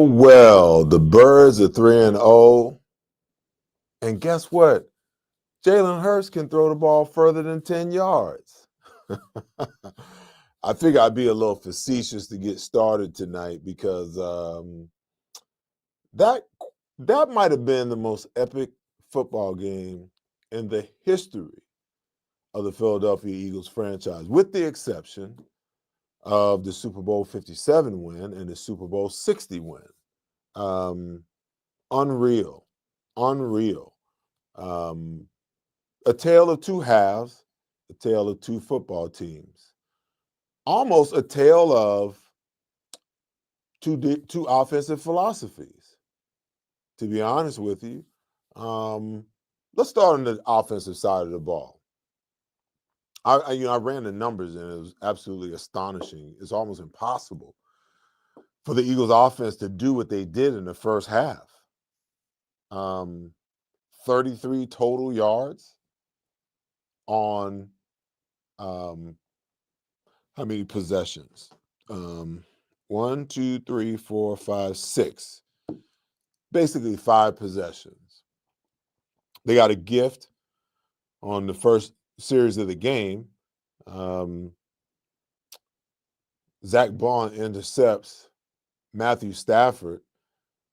Well. The Birds are 3-0. And guess what? Jalen Hurts can throw the ball further than 10 yards. I figure I'd be a little facetious to get started tonight because that that might have been the most epic football game in the history of the Philadelphia Eagles franchise, with the exception of the Super Bowl 57 win and the Super Bowl 60 win. Unreal. A tale of two halves, a tale of two football teams, almost a tale of two offensive philosophies. To be honest with you, let's start on the offensive side of the ball. I ran the numbers and it was absolutely astonishing. It's almost impossible for the Eagles offense to do what they did in the first half. 33 total yards on how many possessions? 1, 2, 3, 4, 5, 6. Basically 5 possessions. They got a gift on the first series of the game. Zach Bond intercepts Matthew Stafford,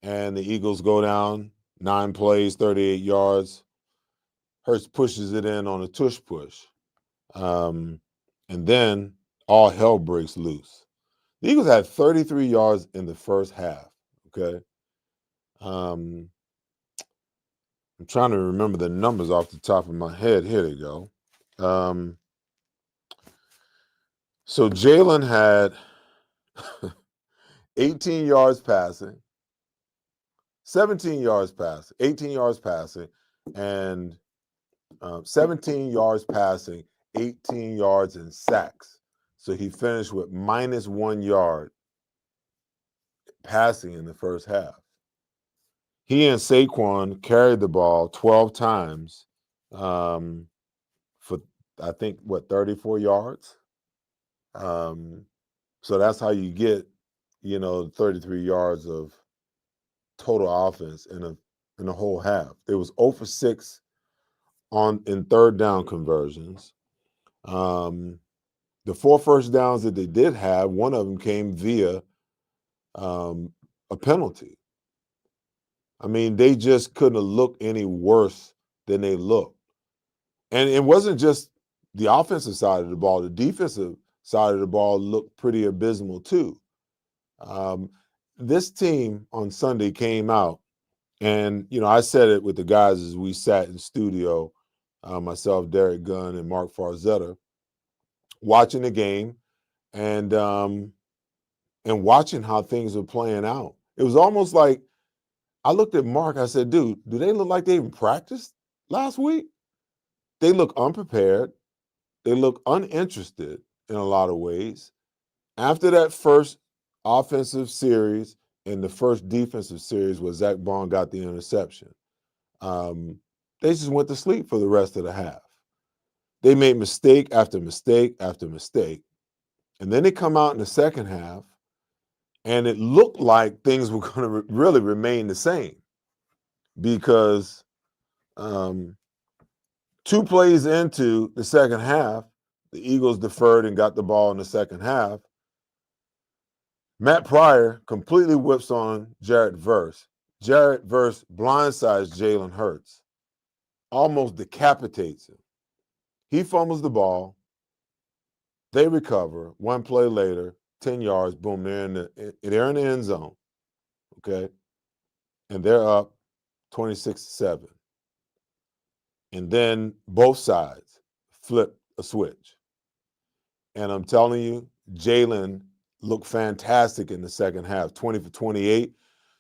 and the Eagles go down 9 plays, 38 yards. Hurts pushes it in on a tush push. And then all hell breaks loose. The Eagles had 33 yards in the first half, okay? I'm trying to remember the numbers off the top of my head. Here they go. So Jalen had 18 yards passing, 17 yards passing, 18 yards passing, and 17 yards passing, 18 yards in sacks. So he finished with -1 yard passing in the first half. He and Saquon carried the ball 12 times for, I think, 34 yards? So that's how you get, 33 yards of total offense in a whole half. It was 0 for 6 in third down conversions. The 4 first downs that they did have, one of them came via a penalty. I mean, they just couldn't have looked any worse than they looked. And it wasn't just the offensive side of the ball. The defensive side of the ball looked pretty abysmal too. This team on Sunday came out, and, I said it with the guys as we sat in studio, myself, Derek Gunn, and Mark Farzetta, watching the game and watching how things were playing out. It was almost like I looked at Mark, I said, dude, do they look like they even practiced last week? They look unprepared. They look uninterested in a lot of ways. After that first offensive series and the first defensive series where Zach Bond got the interception, they just went to sleep for the rest of the half. They made mistake after mistake after mistake. And then they come out in the second half, and it looked like things were going to really remain the same because 2 plays into the second half, the Eagles deferred and got the ball in the second half. Matt Pryor completely whips on Jarrett Verse. Jarrett Verse blindsides Jalen Hurts, almost decapitates him. He fumbles the ball. They recover. 1 play later, 10 yards, boom, they're in the end zone, okay? And they're up 26-7. And then both sides flip a switch. And I'm telling you, Jalen looked fantastic in the second half. 20 for 28,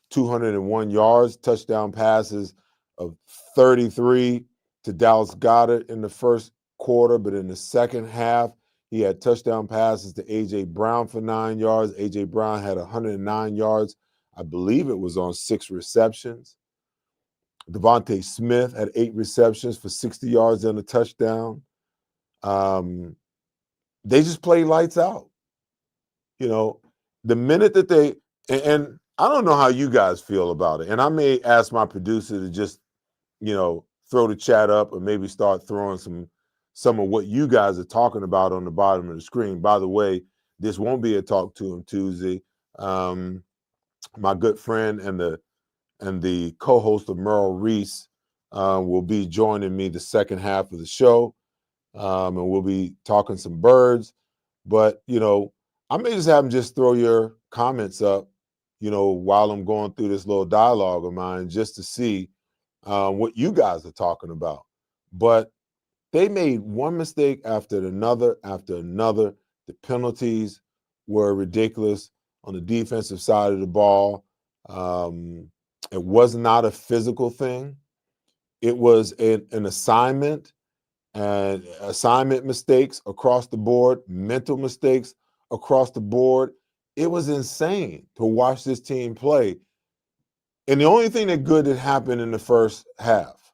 201 yards, touchdown passes of 33 to Dallas Goedert in the first quarter. But in the second half, he had touchdown passes to A.J. Brown for 9 yards. A.J. Brown had 109 yards. I believe it was on 6 receptions. Devontae Smith had 8 receptions for 60 yards and a touchdown. They just played lights out. You know, the minute that and I don't know how you guys feel about it. And I may ask my producer to just, throw the chat up or maybe start throwing some of what you guys are talking about on the bottom of the screen. By the way, this won't be a Talk to Him Tuesday. My good friend and the co-host of Merrill Reese will be joining me the second half of the show. And we'll be talking some birds. But, I may just have them just throw your comments up, while I'm going through this little dialogue of mine just to see what you guys are talking about. But they made one mistake after another after another. The penalties were ridiculous on the defensive side of the ball. It was not a physical thing. It was an assignment, and assignment mistakes across the board, mental mistakes across the board. It was insane to watch this team play. And the only thing that happened in the first half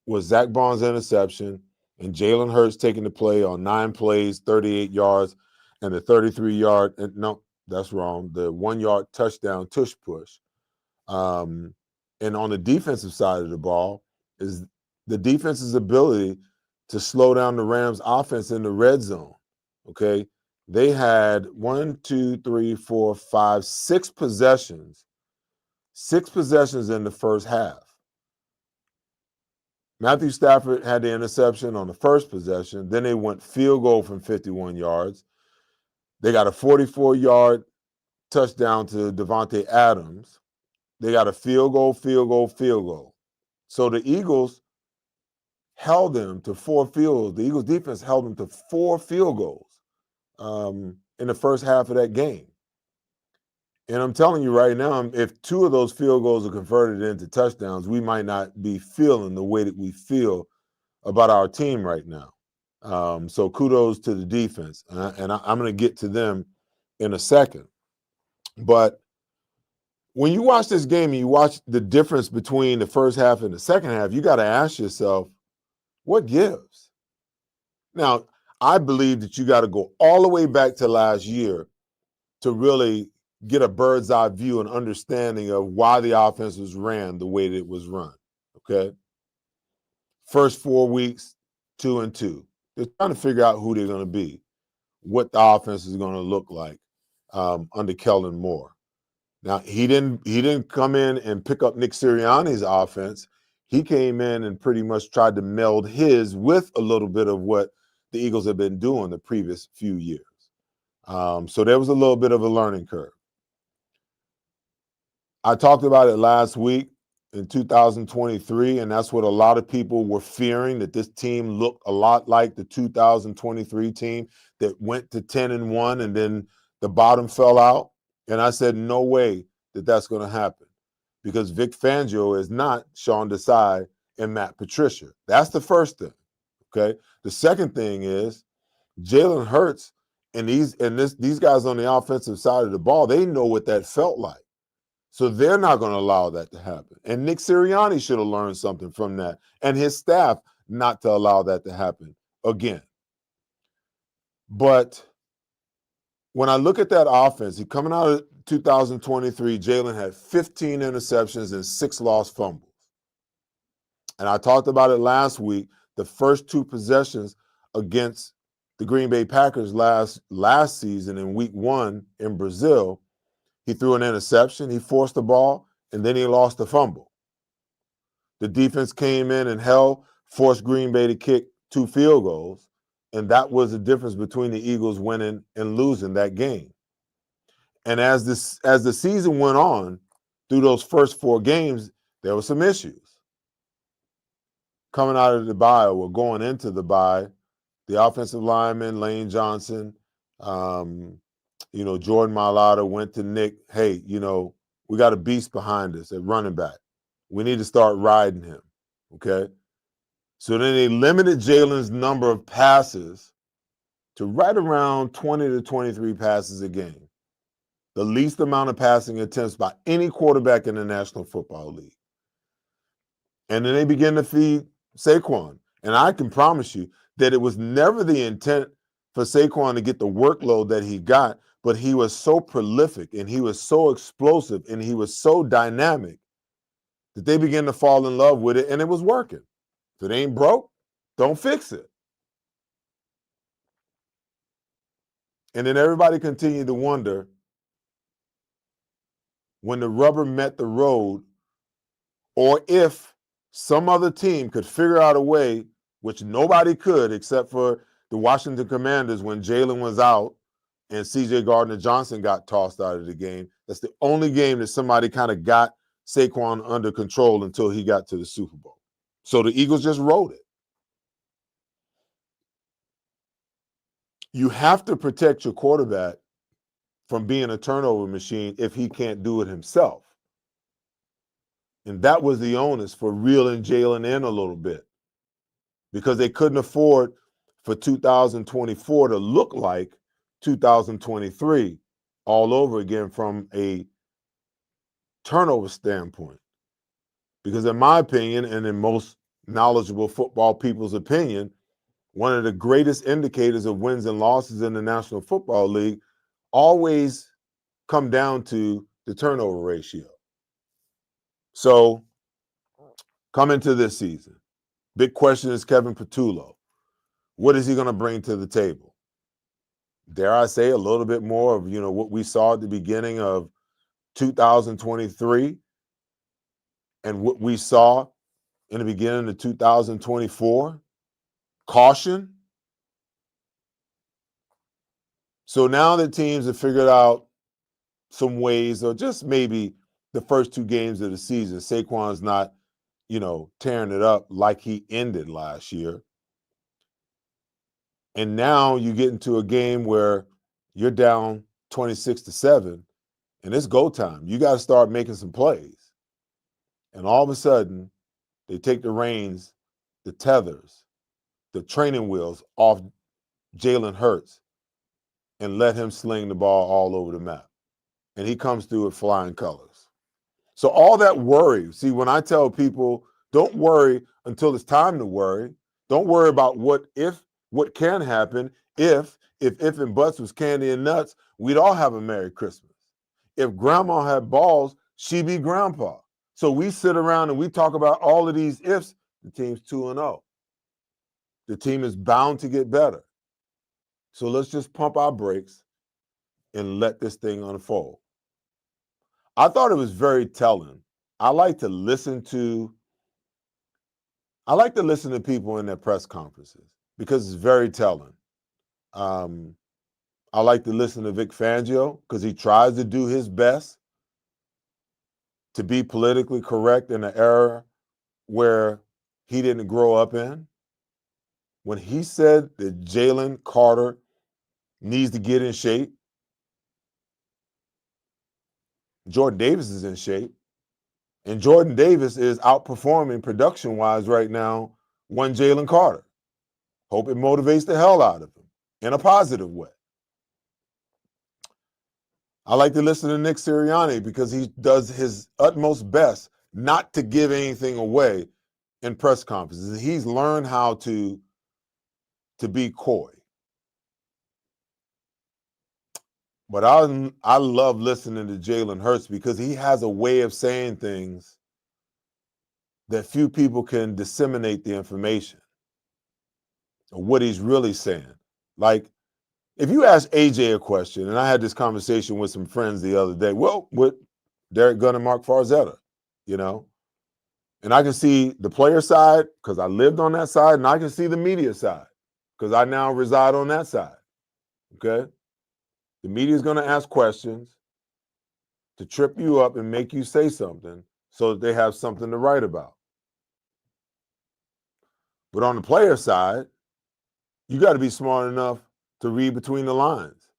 was Zach Barnes' interception and Jalen Hurts taking the play on 9 plays, 38 yards, and the 33-yard, no, that's wrong, the 1-yard touchdown tush push. And on the defensive side of the ball is the defense's ability to slow down the Rams' offense in the red zone. Okay. They had 6 possessions, 6 possessions in the first half. Matthew Stafford had the interception on the first possession. Then they went field goal from 51 yards. They got a 44-yard touchdown to Devontae Adams. They got a field goal. So the Eagles held them to 4 field goals. The Eagles defense held them to 4 field goals in the first half of that game. And I'm telling you right now, if 2 of those field goals are converted into touchdowns, we might not be feeling the way that we feel about our team right now. So kudos to the defense. And I'm going to get to them in a second. But when you watch this game and you watch the difference between the first half and the second half, you got to ask yourself, what gives? Now, I believe that you got to go all the way back to last year to really get a bird's eye view and understanding of why the offense was ran the way that it was run. Okay. First 4 weeks, 2-2. They're trying to figure out who they're going to be, what the offense is going to look like under Kellen Moore. Now, he didn't come in and pick up Nick Sirianni's offense. He came in and pretty much tried to meld his with a little bit of what the Eagles have been doing the previous few years. So there was a little bit of a learning curve. I talked about it last week in 2023, and that's what a lot of people were fearing, that this team looked a lot like the 2023 team that went to 10-1 and then the bottom fell out. And I said, no way that that's going to happen, because Vic Fangio is not Sean Desai and Matt Patricia. That's the first thing. Okay. The second thing is Jalen Hurts and these guys on the offensive side of the ball, they know what that felt like. So they're not going to allow that to happen. And Nick Sirianni should have learned something from that, and his staff not to allow that to happen again. But when I look at that offense, coming out of 2023, Jalen had 15 interceptions and 6 lost fumbles. And I talked about it last week. The first 2 possessions against the Green Bay Packers last season in week 1 in Brazil, he threw an interception, he forced the ball, and then he lost the fumble. The defense came in and forced Green Bay to kick 2 field goals, and that was the difference between the Eagles winning and losing that game. And as the season went on, through those first 4 games, there were some issues. Coming out of the bye or going into the bye, the offensive lineman, Lane Johnson, Um, Jordan Mailata went to Nick, hey, we got a beast behind us at running back. We need to start riding him. Okay. So then they limited Jalen's number of passes to right around 20 to 23 passes a game, the least amount of passing attempts by any quarterback in the National Football League. And then they began to feed Saquon. And I can promise you that it was never the intent for Saquon to get the workload that he got, but he was so prolific and he was so explosive and he was so dynamic that they began to fall in love with it, and it was working. If it ain't broke, don't fix it. And then everybody continued to wonder, when the rubber met the road, or if some other team could figure out a way, which nobody could except for the Washington Commanders when Jalen was out and C.J. Gardner-Johnson got tossed out of the game. That's the only game that somebody kind of got Saquon under control until he got to the Super Bowl. So the Eagles just rode it. You have to protect your quarterback from being a turnover machine if he can't do it himself. And that was the onus for reeling Jalen in a little bit, because they couldn't afford for 2024 to look like 2023 all over again from a turnover standpoint. Because in my opinion, and in most knowledgeable football people's opinion, one of the greatest indicators of wins and losses in the National Football League always come down to the turnover ratio. So coming to this season, big question is Kevin Patullo. What is he going to bring to the table? Dare I say a little bit more of, what we saw at the beginning of 2023 and what we saw in the beginning of 2024? Caution. So now that teams have figured out some ways, or just maybe the first two games of the season, Saquon's not, tearing it up like he ended last year. And now you get into a game where you're down 26-7 and it's go time. You got to start making some plays. And all of a sudden, they take the reins, the tethers, the training wheels off Jalen Hurts and let him sling the ball all over the map. And he comes through with flying colors. So all that worry, see, when I tell people, don't worry until it's time to worry. Don't worry about what can happen. If and buts was candy and nuts, we'd all have a Merry Christmas. If grandma had balls, she'd be grandpa. So we sit around and we talk about all of these ifs. The team's 2-0. The team is bound to get better. So let's just pump our brakes and let this thing unfold. I thought it was very telling. I like to listen to people in their press conferences because it's very telling. I like to listen to Vic Fangio because he tries to do his best to be politically correct in an era where he didn't grow up in. When he said that Jalen Carter needs to get in shape, Jordan Davis is in shape. And Jordan Davis is outperforming production-wise right now one Jalen Carter. Hope it motivates the hell out of him in a positive way. I like to listen to Nick Sirianni because he does his utmost best not to give anything away in press conferences. He's learned how to be coy. But I love listening to Jalen Hurts because he has a way of saying things that few people can disseminate the information of what he's really saying. Like, if you ask AJ a question, and I had this conversation with some friends the other day, with Derek Gunn and Mark Farzetta, and I can see the player side because I lived on that side, and I can see the media side because I now reside on that side, okay? The media is going to ask questions to trip you up and make you say something so that they have something to write about. But on the player side, you got to be smart enough to read between the lines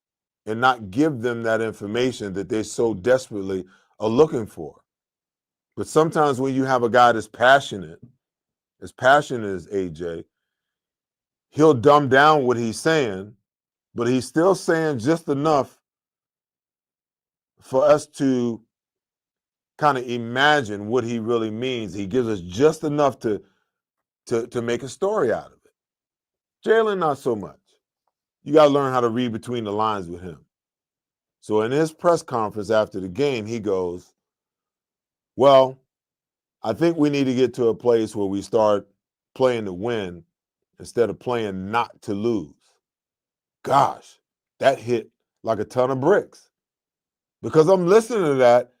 and not give them that information that they so desperately are looking for. But sometimes when you have a guy that's passionate as AJ, he'll dumb down what he's saying, but he's still saying just enough for us to kind of imagine what he really means. He gives us just enough to make a story out of it. Jalen, not so much. You got to learn how to read between the lines with him. So in his press conference after the game, he goes, well, I think we need to get to a place where we start playing to win instead of playing not to lose. Gosh, that hit like a ton of bricks. Because I'm listening to that,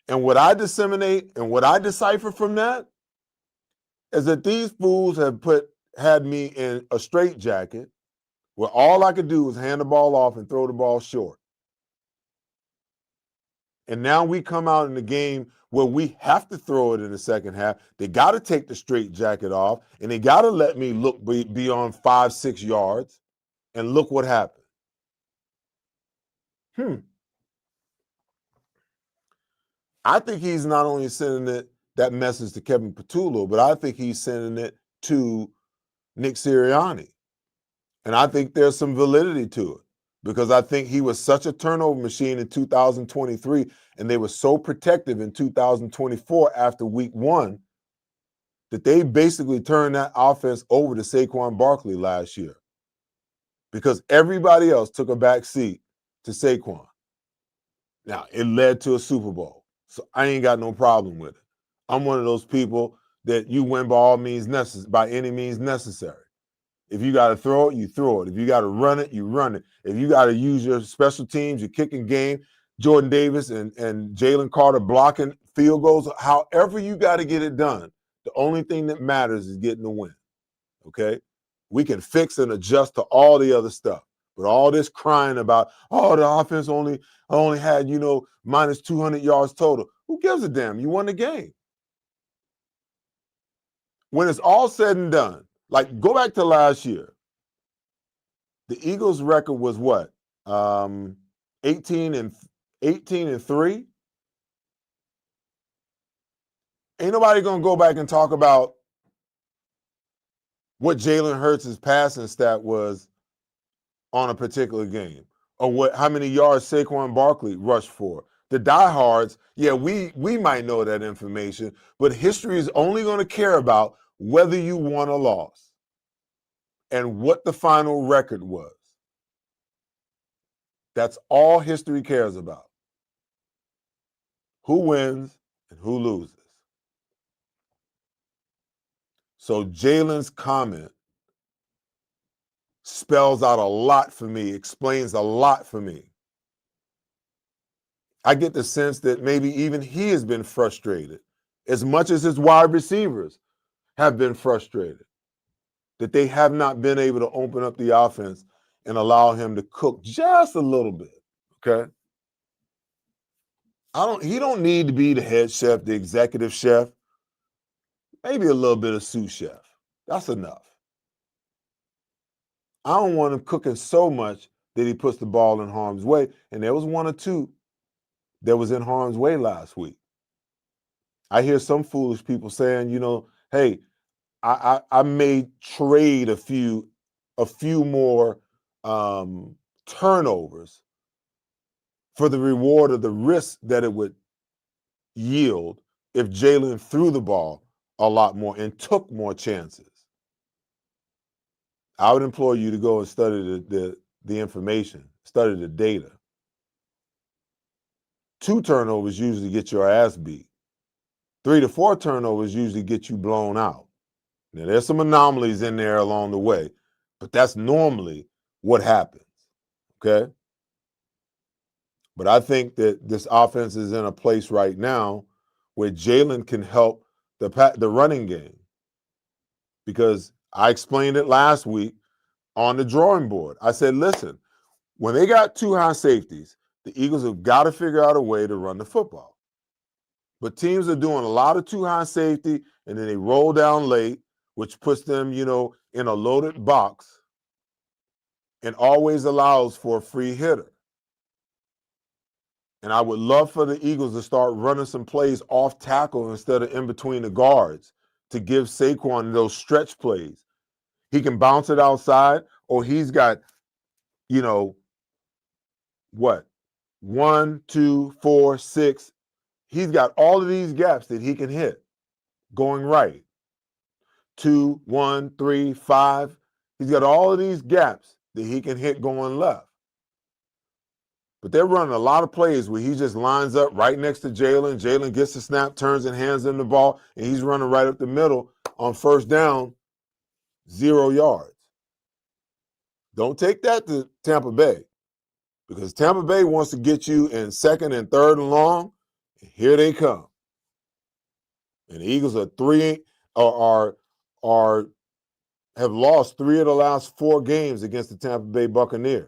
and what I disseminate and what I decipher from that is that these fools have had me in a straitjacket where all I could do was hand the ball off and throw the ball short. And now we come out in the game where we have to throw it in the second half. They got to take the straitjacket off, and they got to let me look beyond 5-6 yards. And look what happened. I think he's not only sending that message to Kevin Patullo, but I think he's sending it to Nick Sirianni. And I think there's some validity to it because I think he was such a turnover machine in 2023, and they were so protective in 2024 after week 1 that they basically turned that offense over to Saquon Barkley last year because everybody else took a back seat to Saquon. Now, it led to a Super Bowl, so I ain't got no problem with it. I'm one of those people that you win by any means necessary. If you got to throw it, you throw it. If you got to run it, you run it. If you got to use your special teams, your kicking game, Jordan Davis and Jalen Carter blocking field goals, however you got to get it done, the only thing that matters is getting the win, okay? We can fix and adjust to all the other stuff. But all this crying about, oh, the offense only had, minus 200 yards total. Who gives a damn? You won the game. When it's all said and done, like go back to last year. The Eagles' record was what? 18 and 3. Ain't nobody gonna go back and talk about what Jalen Hurts' passing stat was on a particular game, or how many yards Saquon Barkley rushed for. The diehards, yeah, we might know that information, but history is only going to care about whether you won or lost and what the final record was. That's all history cares about. Who wins and who loses. So Jalen's comment spells out a lot for me, explains a lot for me. I get the sense that maybe even he has been frustrated as much as his wide receivers have been frustrated that they have not been able to open up the offense and allow him to cook just a little bit, okay? He don't need to be the head chef, the executive chef. Maybe a little bit of sous chef. That's enough. I don't want him cooking so much that he puts the ball in harm's way. And there was one or two that was in harm's way last week. I hear some foolish people saying, hey, I may trade a few more turnovers for the reward of the risk that it would yield if Jalen threw the ball a lot more and took more chances. I would implore you to go and study the information, study the data. 2 turnovers usually get your ass beat. 3 to 4 turnovers usually get you blown out. Now, there's some anomalies in there along the way, but that's normally what happens, okay? But I think that this offense is in a place right now where Jalen can help the running game because I explained it last week on the drawing board. I said, listen, when they got 2 high safeties, the Eagles have got to figure out a way to run the football. But teams are doing a lot of 2 high safety, and then they roll down late, which puts them, in a loaded box and always allows for a free hitter. And I would love for the Eagles to start running some plays off tackle instead of in between the guards to give Saquon those stretch plays. He can bounce it outside, or he's got, you know, what? 1, 2, 4, 6. He's got all of these gaps that he can hit going right. 2, 1, 3, 5. He's got all of these gaps that he can hit going left. But they're running a lot of plays where he just lines up right next to Jalen. Jalen gets the snap, turns and hands him the ball, and he's running right up the middle on first down, 0 yards. Don't take that to Tampa Bay, because Tampa Bay wants to get you in second and third and long. And here they come. And the Eagles have lost 3 of the last 4 games against the Tampa Bay Buccaneers.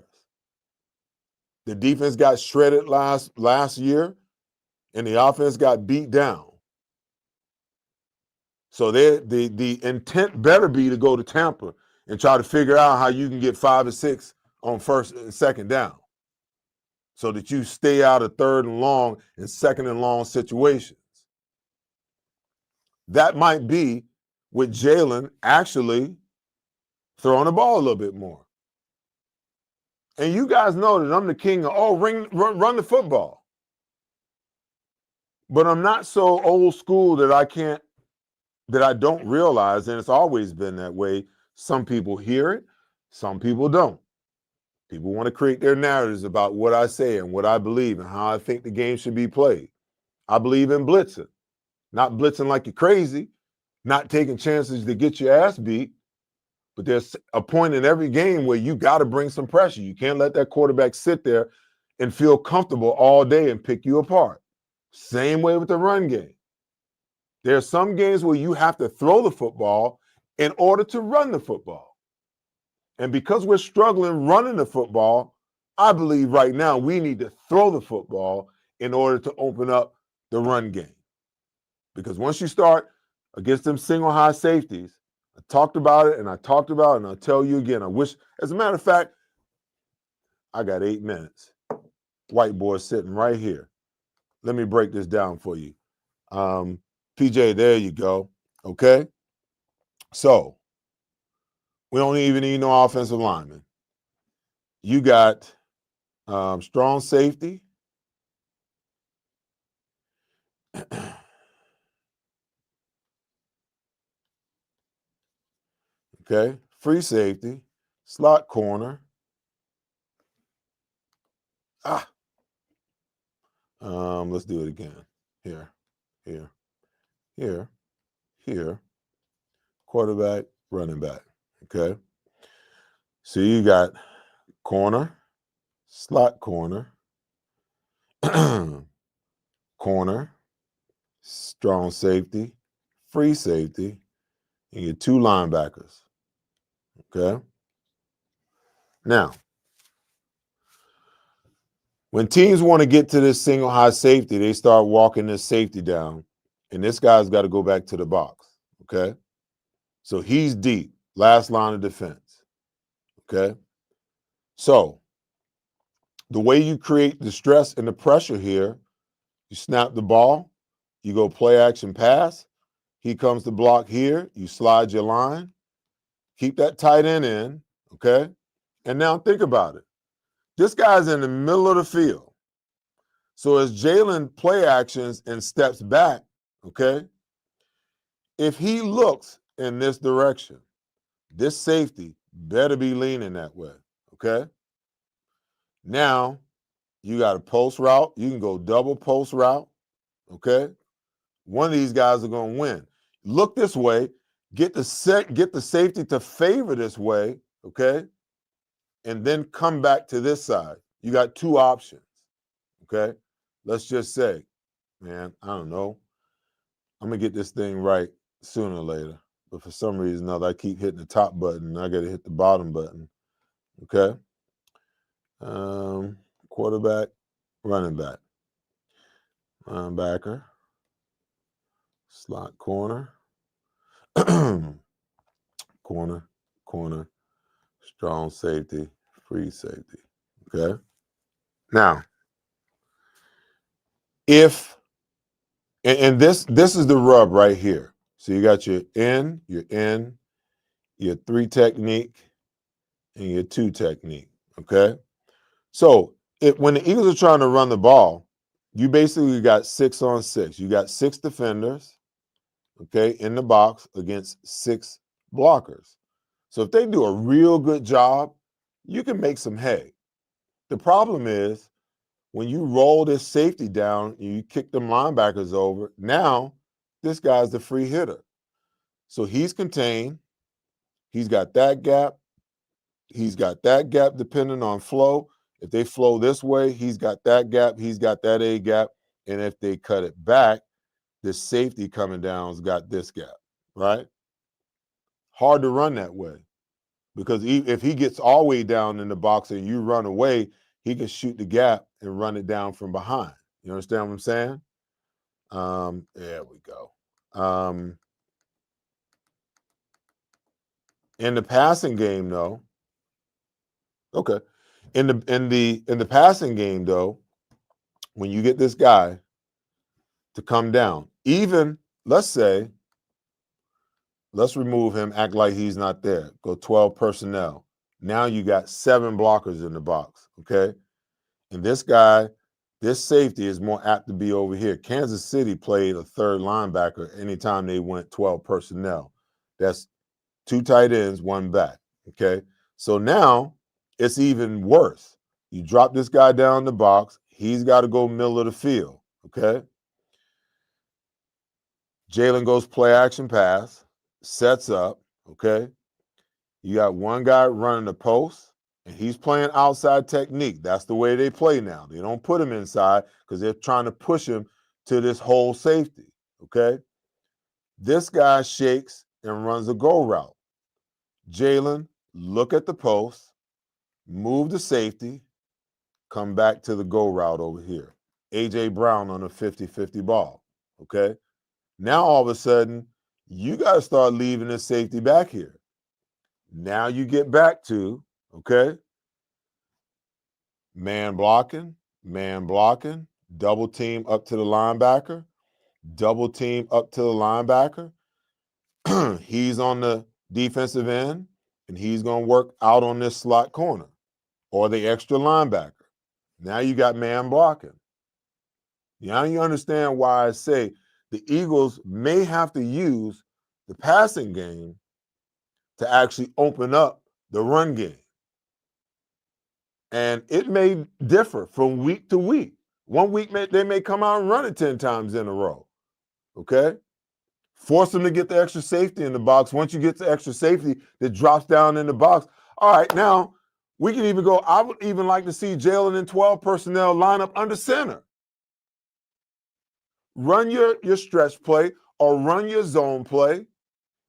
The defense got shredded last year, and the offense got beat down. So the intent better be to go to Tampa and try to figure out how you can get 5 or 6 on first and second down, so that you stay out of third and long and second and long situations. That might be with Jalen actually throwing the ball a little bit more. And you guys know that I'm the king of, run the football. But I'm not so old school that I don't realize, and it's always been that way. Some people hear it, some people don't. People want to create their narratives about what I say and what I believe and how I think the game should be played. I believe in blitzing, not blitzing like you're crazy, not taking chances to get your ass beat. But there's a point in every game where you got to bring some pressure. You can't let that quarterback sit there and feel comfortable all day and pick you apart. Same way with the run game. There are some games where you have to throw the football in order to run the football. And because we're struggling running the football, I believe right now we need to throw the football in order to open up the run game. Because once you start against them single high safeties, I talked about it and I'll tell you again. I wish, as a matter of fact, I got 8 minutes. Whiteboard sitting right here. Let me break this down for you. PJ, there you go. Okay. So we don't even need no offensive lineman. You got strong safety. Okay. Free safety, slot corner. Let's do it again. Here. Quarterback, running back. Okay. So you got corner, slot corner, corner, strong safety, free safety, and your 2 linebackers. Okay. Now, when teams want to get to this single high safety, they start walking this safety down, and this guy's got to go back to the box. Okay. So he's deep, last line of defense. Okay. So the way you create the stress and the pressure here, you snap the ball, you go play action pass. He comes to block here. You slide your line. Keep that tight end in, okay? And now think about it. This guy's in the middle of the field. So as Jalen play actions and steps back, okay, if he looks in this direction, this safety better be leaning that way, okay? Now you got a post route. You can go double post route, okay? One of these guys are going to win. Look this way. Get the safety to favor this way, okay? And then come back to this side. You got 2 options, okay? Let's just say, man, I don't know. I'm going to get this thing right sooner or later. But for some reason or other, I keep hitting the top button. I got to hit the bottom button, okay? Quarterback, running back, linebacker, slot corner, corner, strong safety, free safety. Okay. Now, If and this is the rub right here. So you got your three technique, and your two technique. Okay. So when the Eagles are trying to run the ball, you basically got 6-on-6. You got 6 defenders, okay, in the box against 6 blockers. So if they do a real good job, you can make some hay. The problem is when you roll this safety down, you kick them linebackers over. Now this guy's the free hitter. So he's contained. He's got that gap. He's got that gap depending on flow. If they flow this way, he's got that gap. He's got that A gap. And if they cut it back, this safety coming down's got this gap, right? Hard to run that way because if he gets all the way down in the box and you run away, he can shoot the gap and run it down from behind. You understand what I'm saying? There we go. In the passing game, though, okay. In the passing game, though, when you get this guy to come down, even let's remove him, act like he's not there. Go 12 personnel. Now you got 7 blockers in the box, okay? And this guy, this safety is more apt to be over here. Kansas City played a third linebacker anytime they went 12 personnel. That's 2 tight ends, 1 back, okay? So now it's even worse. You drop this guy down in the box. He's got to go middle of the field, okay? Jalen goes play action pass, sets up, okay? You got one guy running the post, and he's playing outside technique. That's the way they play now. They don't put him inside because they're trying to push him to this whole safety, okay? This guy shakes and runs a go route. Jalen, look at the post, move the safety, come back to the go route over here. A.J. Brown on a 50-50 ball, okay? Now, all of a sudden, you got to start leaving the safety back here. Now you get back to, okay, man blocking, double team up to the linebacker, double team up to the linebacker. He's on the defensive end, and he's going to work out on this slot corner or the extra linebacker. Now you got man blocking. Now you understand why I say the Eagles may have to use the passing game to actually open up the run game. And it may differ from week to week. One week they may come out and run it 10 times in a row, okay? Force them to get the extra safety in the box. Once you get the extra safety that drops down in the box, all right, now we can even go, I would even like to see Jalen in 12 personnel line up under center. Run your stretch play or run your zone play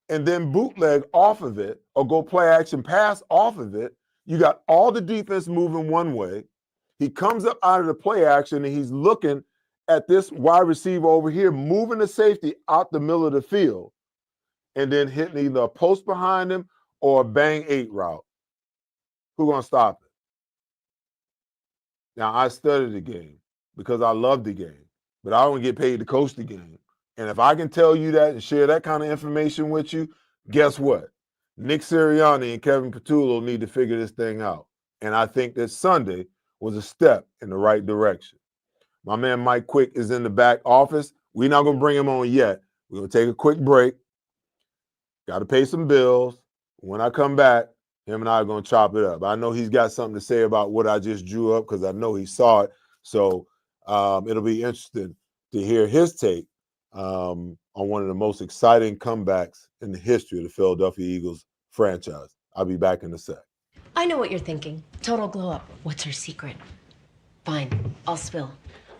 and then bootleg off of it or go play action pass off of it. You got all the defense moving one way. He comes up out of the play action and he's looking at this wide receiver over here, moving the safety out the middle of the field and then hitting either a post behind him or a bang 8 route. Who's going to stop it? Now, I studied the game because I love the game, but I don't get paid to coach the game. And if I can tell you that and share that kind of information with you, guess what? Nick Sirianni and Kevin Patullo need to figure this thing out. And I think that Sunday was a step in the right direction. My man Mike Quick is in the back office. We're not going to bring him on yet. We're going to take a quick break. Got to pay some bills. When I come back, him and I are going to chop it up. I know he's got something to say about what I just drew up because I know he saw it. So it'll be interesting to hear his take on one of the most exciting comebacks in the history of the Philadelphia Eagles franchise. I'll be back in a sec. I know what you're thinking. Total glow up. What's her secret? Fine, I'll spill.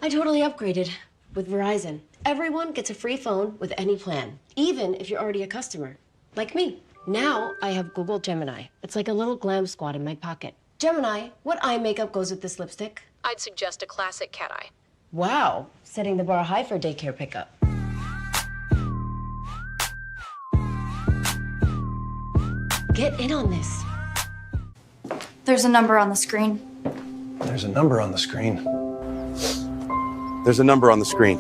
I totally upgraded with Verizon. Everyone gets a free phone with any plan, even if you're already a customer, like me. Now I have Google Gemini. It's like a little glam squad in my pocket. Gemini, what eye makeup goes with this lipstick? I'd suggest a classic cat eye. Wow, setting the bar high for daycare pickup. Get in on this. There's a number on the screen. There's a number on the screen. There's a number on the screen.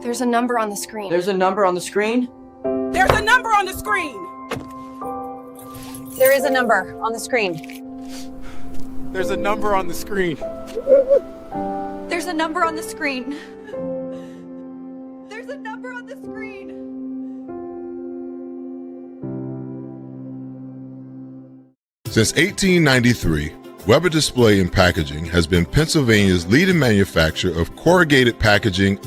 There's a number on the screen. There's a number on the screen. There's a number on the screen. There is a number on the screen. There's a number on the screen. There's a number on the screen. There's a number on the screen. Since 1893, Weber Display and Packaging has been Pennsylvania's leading manufacturer of corrugated packaging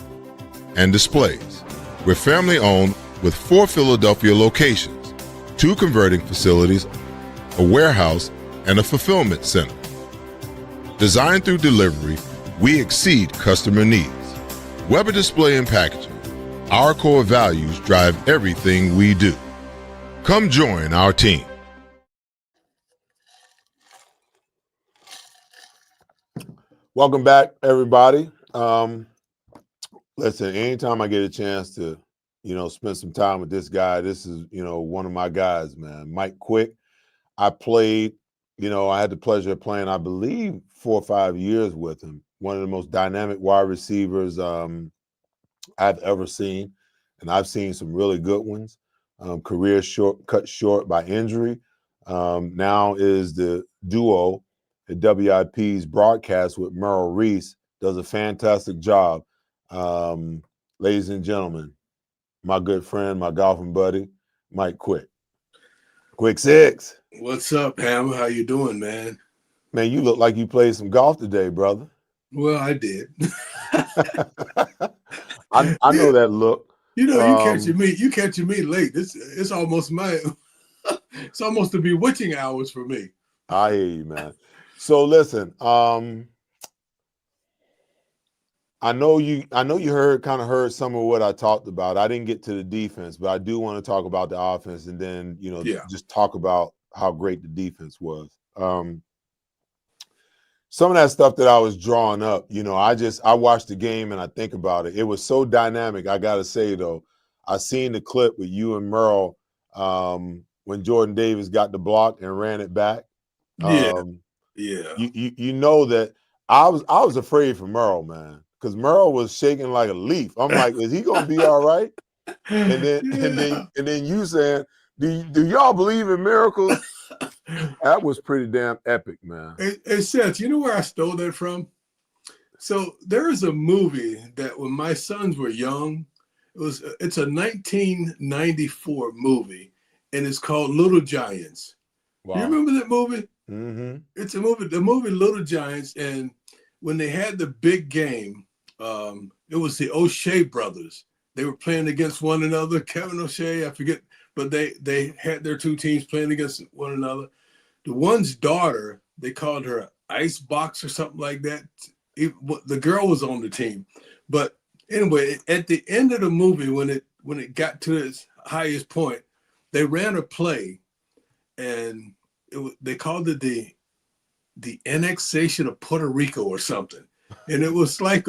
and displays. We're family owned with 4 Philadelphia locations, 2 converting facilities, a warehouse, and a fulfillment center. Designed through delivery, we exceed customer needs. Weber Display and Packaging. Our core values drive everything we do. Come join our team. Welcome back, everybody. Listen, anytime I get a chance to, spend some time with this guy, this is, one of my guys, man. Mike Quick. I played, I had the pleasure of playing, I believe, 4 or 5 years with him. One of the most dynamic wide receivers I've ever seen, and I've seen some really good ones. Career cut short by injury. Now is the duo at WIP's broadcast with Merrill Reese. Does a fantastic job. Ladies and gentlemen, my good friend, my golfing buddy, Mike Quick. Quick Six. What's up, Ham? How you doing, man? Man, you look like you played some golf today, brother. Well, I did. I know that look. You catching me late. It's almost it's almost the bewitching hours for me. I hear you, man. So listen, I know you heard some of what I talked about. I didn't get to the defense, but I do want to talk about the offense and then, just talk about how great the defense was. Some of that stuff that I was drawing up, I watched the game and I think about it. It was so dynamic. I got to say, though, I seen the clip with you and Merle when Jordan Davis got the block and ran it back. Yeah. You know that I was afraid for Merle, man, because Merle was shaking like a leaf. I'm like, is he gonna be all right? And then you saying, do y'all believe in miracles? That was pretty damn epic, man. Hey, Seth, you know where I stole that from? So there is a movie that when my sons were young, it's a 1994 movie, and it's called Little Giants. Wow. You remember that movie? Mm-hmm. It's a movie, the movie Little Giants, and when they had the big game, it was the O'Shea brothers. They were playing against one another. Kevin O'Shea, I forget, but they had their 2 teams playing against one another. The one's daughter, they called her Icebox or something like that. The girl was on the team. But anyway, at the end of the movie, when it got to its highest point, they ran a play, and they called it the annexation of Puerto Rico or something. And it was like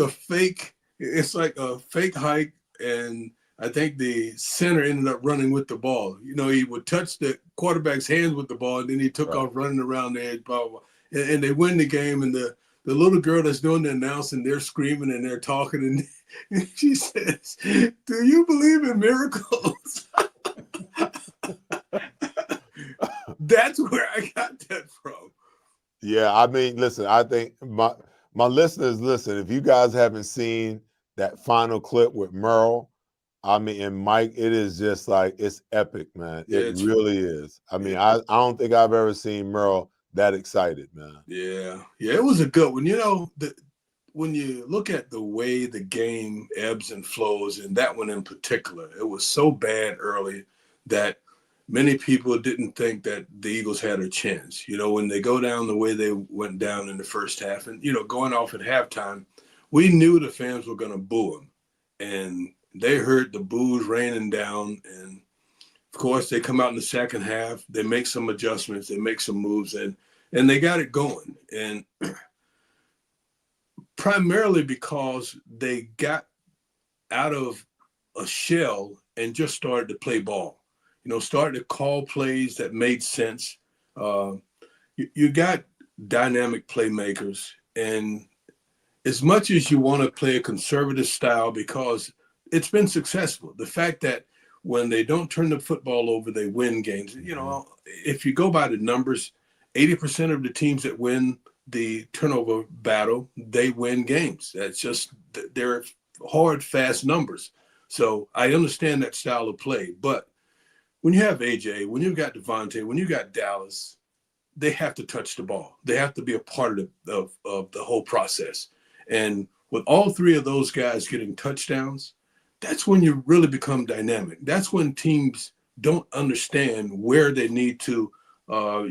it's like a fake hike, and I think the center ended up running with the ball. He would touch the quarterback's hands with the ball, and then he took off running around the edge, blah, blah, blah. And they win the game, and the little girl that's doing the announcing, they're screaming and they're talking, and she says, "Do you believe in miracles?" That's where I got that from. Yeah, I mean, listen, I think my listeners, listen, if you guys haven't seen that final clip with Merle, and Mike, it is just like, it's epic, man. It really is. I mean, I don't think I've ever seen Merle that excited, man. Yeah, it was a good one. When you look at the way the game ebbs and flows, and that one in particular, it was so bad early that many people didn't think that the Eagles had a chance. When they go down the way they went down in the first half, and, going off at halftime, we knew the fans were going to boo them. And they heard the boos raining down. And, of course, they come out in the second half. They make some adjustments. They make some moves. And they got it going. And primarily because they got out of a shell and just started to play ball. Started to call plays that made sense. You got dynamic playmakers, and as much as you want to play a conservative style because it's been successful, the fact that when they don't turn the football over, they win games. You know, if you go by the numbers, 80% of the teams that win the turnover battle, they win games. That's just, they're hard, fast numbers. So I understand that style of play. But when you have AJ, when you've got Devontae, when you got Dallas, they have to touch the ball. They have to be a part of the whole process. And with all three of those guys getting touchdowns, that's when you really become dynamic. That's when teams don't understand where they need to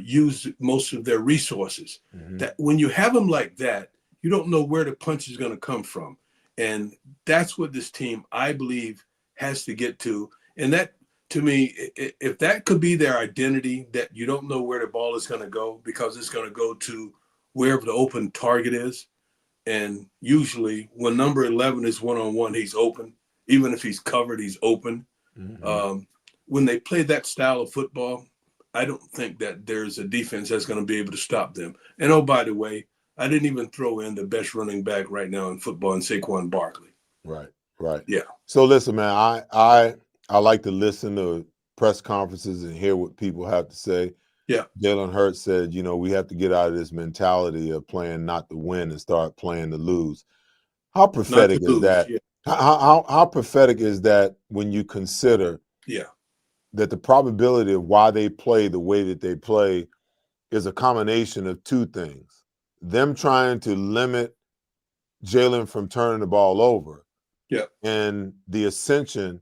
use most of their resources. That when you have them like that, you don't know where the punch is going to come from. And that's what this team, I believe, has to get to. And that, to me, if that could be their identity, that you don't know where the ball is going to go because it's going to go to wherever the open target is. And usually when number 11 is one-on-one, he's open. Even if he's covered, he's open. When they play that style of football, I don't think that there's a defense that's going to be able to stop them. And oh, by the way, I didn't even throw in the best running back right now in football in Saquon Barkley. Right. Yeah. So listen, man, I like to listen to press conferences and hear what people have to say. Yeah. Jalen Hurts said, you know, we have to get out of this mentality of playing not to win and start playing to lose. How pathetic is that? Yeah. How pathetic is that when you consider that the probability of why they play the way that they play is a combination of two things. Them trying to limit Jalen from turning the ball over and the ascension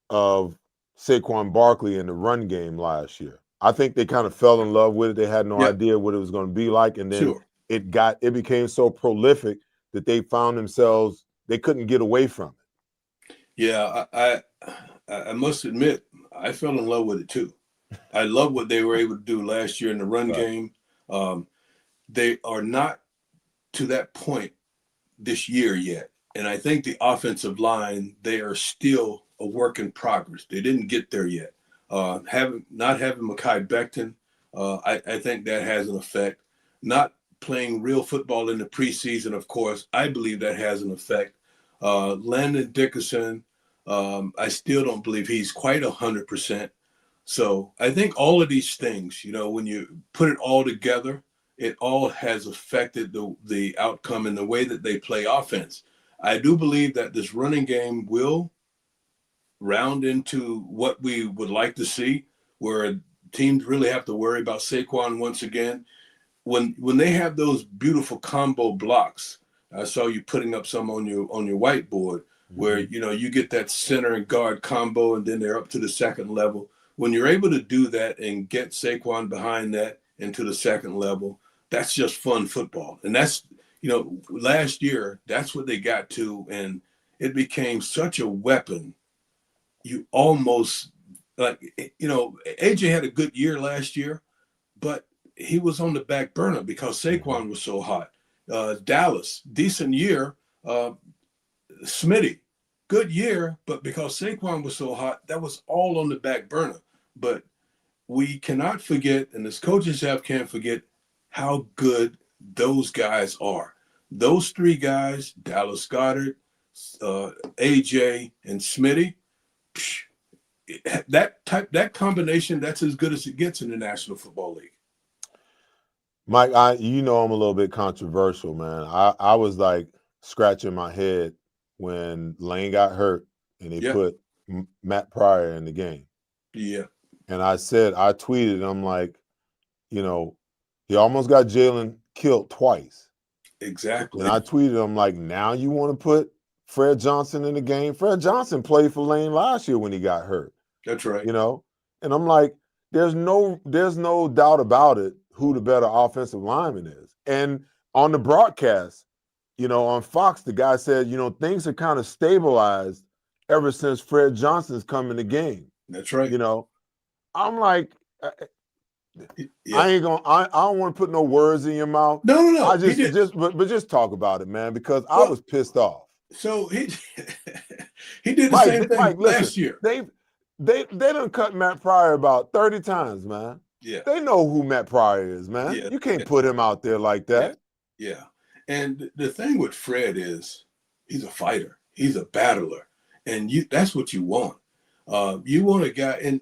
of Saquon Barkley in the run game last year. I think they kind of fell in love with it. They had no idea what it was going to be like. And then it became so prolific that they found themselves, they couldn't get away from it. Yeah, I must admit, I fell in love with it too. I love what they were able to do last year in the run game. They are not to that point this year yet. And I think the offensive line, they are still a work in progress. They didn't get there yet. Not having Mekhi Becton, I think that has an effect. Not playing real football in the preseason, of course, I believe that has an effect. Landon Dickerson, I still don't believe he's quite 100%. So I think all of these things, you know, when you put it all together, it all has affected the outcome and the way that they play offense. I do believe that this running game will round into what we would like to see, where teams really have to worry about Saquon once again. When they have those beautiful combo blocks, I saw you putting up some on your whiteboard, where you know you get that center and guard combo, and then they're up to the second level. When you're able to do that and get Saquon behind that into the second level, that's just fun football. And that's, you know, last year, that's what they got to, and it became such a weapon. You almost, like, you know, AJ had a good year last year, but he was on the back burner because Saquon was so hot. Dallas, decent year. Smitty, good year, but because Saquon was so hot, that was all on the back burner. But we cannot forget, and this coaching staff can't forget, how good those guys are. Those three guys, Dallas Goedert, AJ, and Smitty, that combination, that's as good as it gets in the National Football League. Mike, you know I'm a little bit controversial, man. I was like scratching my head when Lane got hurt and they put Matt Pryor in the game. Yeah. And I tweeted, I'm like, you know, he almost got Jalen killed twice. Exactly. And I tweeted, I'm like, now you want to put Fred Johnson in the game? Fred Johnson played for Lane last year when he got hurt. That's right. You know? And I'm like, there's no doubt about it who the better offensive lineman is. And on the broadcast, you know, on Fox, the guy said, you know, things are kind of stabilized ever since Fred Johnson's come in the game. That's right. You know, I'm like, I don't want to put no words in your mouth. No. I just talk about it, man, because I was pissed off. So he did the same thing last year. They done cut Matt Pryor about 30 times, man. Yeah. They know who Matt Pryor is, man. Yeah. You can't put him out there like that. Yeah. And the thing with Fred is he's a fighter. He's a battler. And that's what you want. You want a guy, and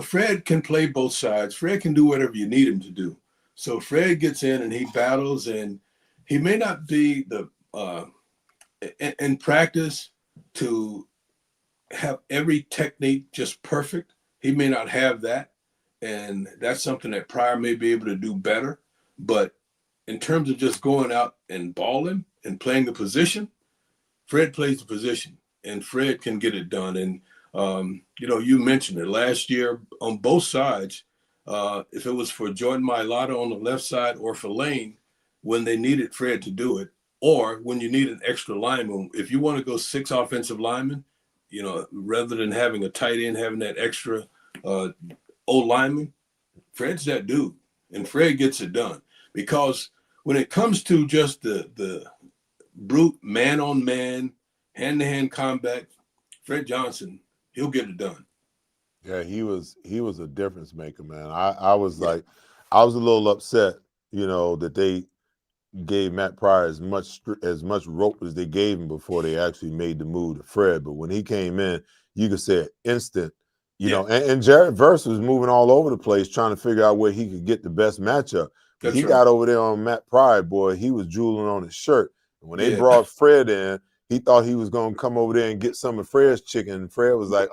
Fred can play both sides. Fred can do whatever you need him to do. So Fred gets in and he battles, and he may not be the in practice to have every technique just perfect. He may not have that, and that's something that Pryor may be able to do better. But in terms of just going out and balling and playing the position, Fred plays the position, and Fred can get it done. And you mentioned it last year on both sides. If it was for Jordan Mailata on the left side or for Lane, when they needed Fred to do it, or when you need an extra lineman, if you want to go 6 offensive linemen, rather than having a tight end, having that extra O-lineman, Fred's that dude, and Fred gets it done. Because when it comes to just the brute man-on-man, hand-to-hand combat, Fred Johnson, he'll get it done. Yeah, he was a difference maker, man. I was like, I was a little upset, that they gave Matt Pryor as much rope as they gave him before they actually made the move to Fred. But when he came in, you could say instant, and Jared Verse was moving all over the place trying to figure out where he could get the best matchup. But he got over there on Matt Pryor, boy, he was drooling on his shirt. And when they brought Fred in, he thought he was going to come over there and get some of Fred's chicken. And Fred was like,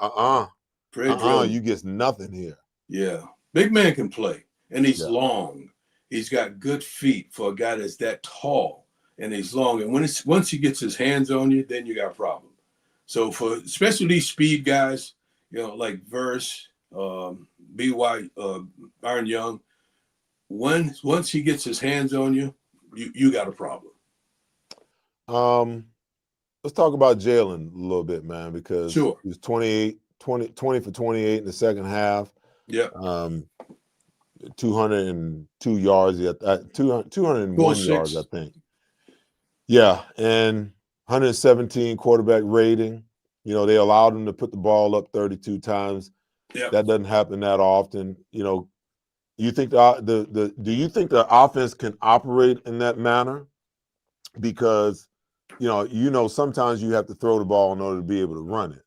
you get nothing here. Yeah. Big man can play, and he's long. He's got good feet for a guy that's that tall, and he's long. And once he gets his hands on you, then you got a problem. So for especially these speed guys, like Verse, B.Y., Byron Young, once he gets his hands on you, you got a problem. Let's talk about Jalen a little bit, man, because he was 20 for 28 in the second half. Yeah. 202 yards, 201 yards, I think. Yeah, and 117 quarterback rating. They allowed him to put the ball up 32 times. Yeah. That doesn't happen that often. You think do you think the offense can operate in that manner? Because sometimes you have to throw the ball in order to be able to run it.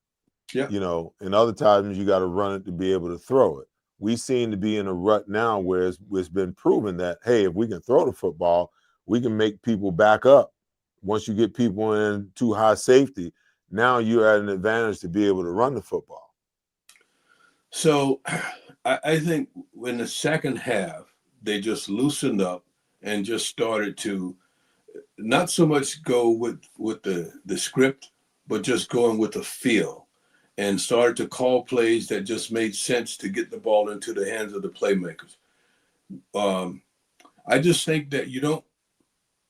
Yeah. And other times you got to run it to be able to throw it. We seem to be in a rut now where it's been proven that, hey, if we can throw the football, we can make people back up. Once you get people in too high safety, now you're at an advantage to be able to run the football. So I think in the second half, they just loosened up and just started to not so much go with the script, but just going with the feel, and started to call plays that just made sense to get the ball into the hands of the playmakers. I just think that you don't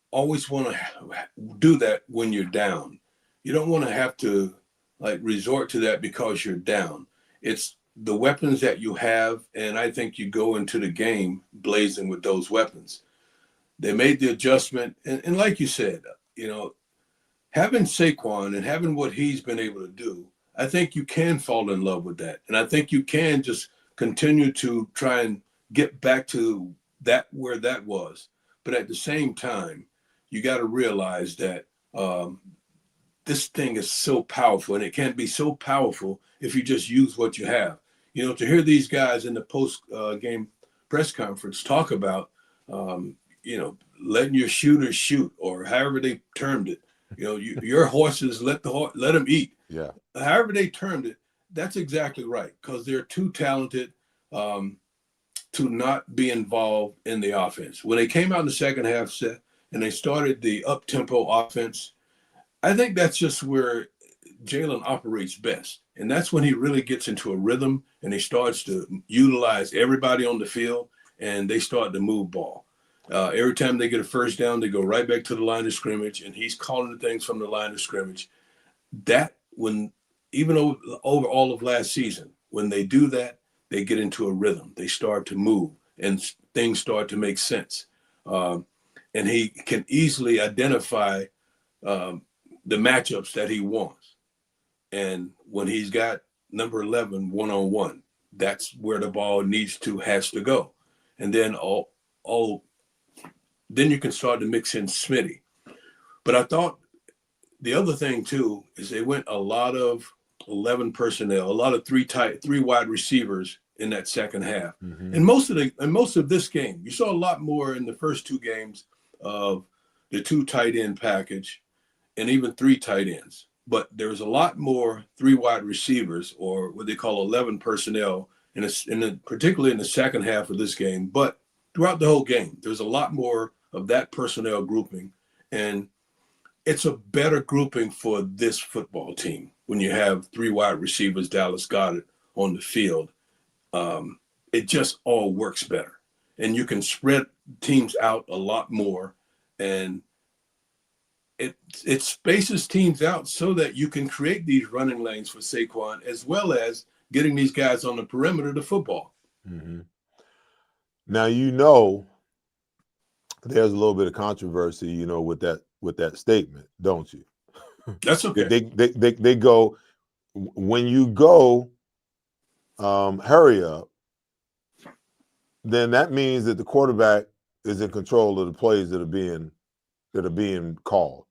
always want to do that when you're down. You don't want to have to resort to that because you're down. It's the weapons that you have, and I think you go into the game blazing with those weapons. They made the adjustment, and like you said, having Saquon and having what he's been able to do, I think you can fall in love with that. And I think you can just continue to try and get back to that where that was. But at the same time, you got to realize that this thing is so powerful, and it can't be so powerful if you just use what you have. To hear these guys in the post-game press conference talk about, letting your shooters shoot, or however they termed it. Your horses, let them eat. Yeah. However they termed it, that's exactly right, because they're too talented to not be involved in the offense. When they came out in the second half set and they started the up-tempo offense, I think that's just where Jalen operates best. And that's when he really gets into a rhythm and he starts to utilize everybody on the field, and they start to move ball. Every time they get a first down, they go right back to the line of scrimmage, and he's calling the things from the line of scrimmage. That, when even over all of last season, when they do that, they get into a rhythm. They start to move, and things start to make sense. And he can easily identify the matchups that he wants. And when he's got number 11 one-on-one, that's where the ball has to go. And then then you can start to mix in Smitty. But I thought the other thing too is they went a lot of 11 personnel, a lot of three wide receivers in that second half. Mm-hmm. And most of this game, you saw a lot more in the first two games of the 2 tight end package and even 3 tight ends. But there was a lot more 3 wide receivers, or what they call 11 personnel, particularly in the second half of this game. But throughout the whole game, there's a lot more of that personnel grouping. And it's a better grouping for this football team when you have 3 wide receivers, Dallas Goedert, on the field. It just all works better. And you can spread teams out a lot more. And it spaces teams out so that you can create these running lanes for Saquon, as well as getting these guys on the perimeter to football. Mm-hmm. Now, there's a little bit of controversy, with that statement, don't you? That's okay. They go, when you go hurry up, then that means that the quarterback is in control of the plays that are being called.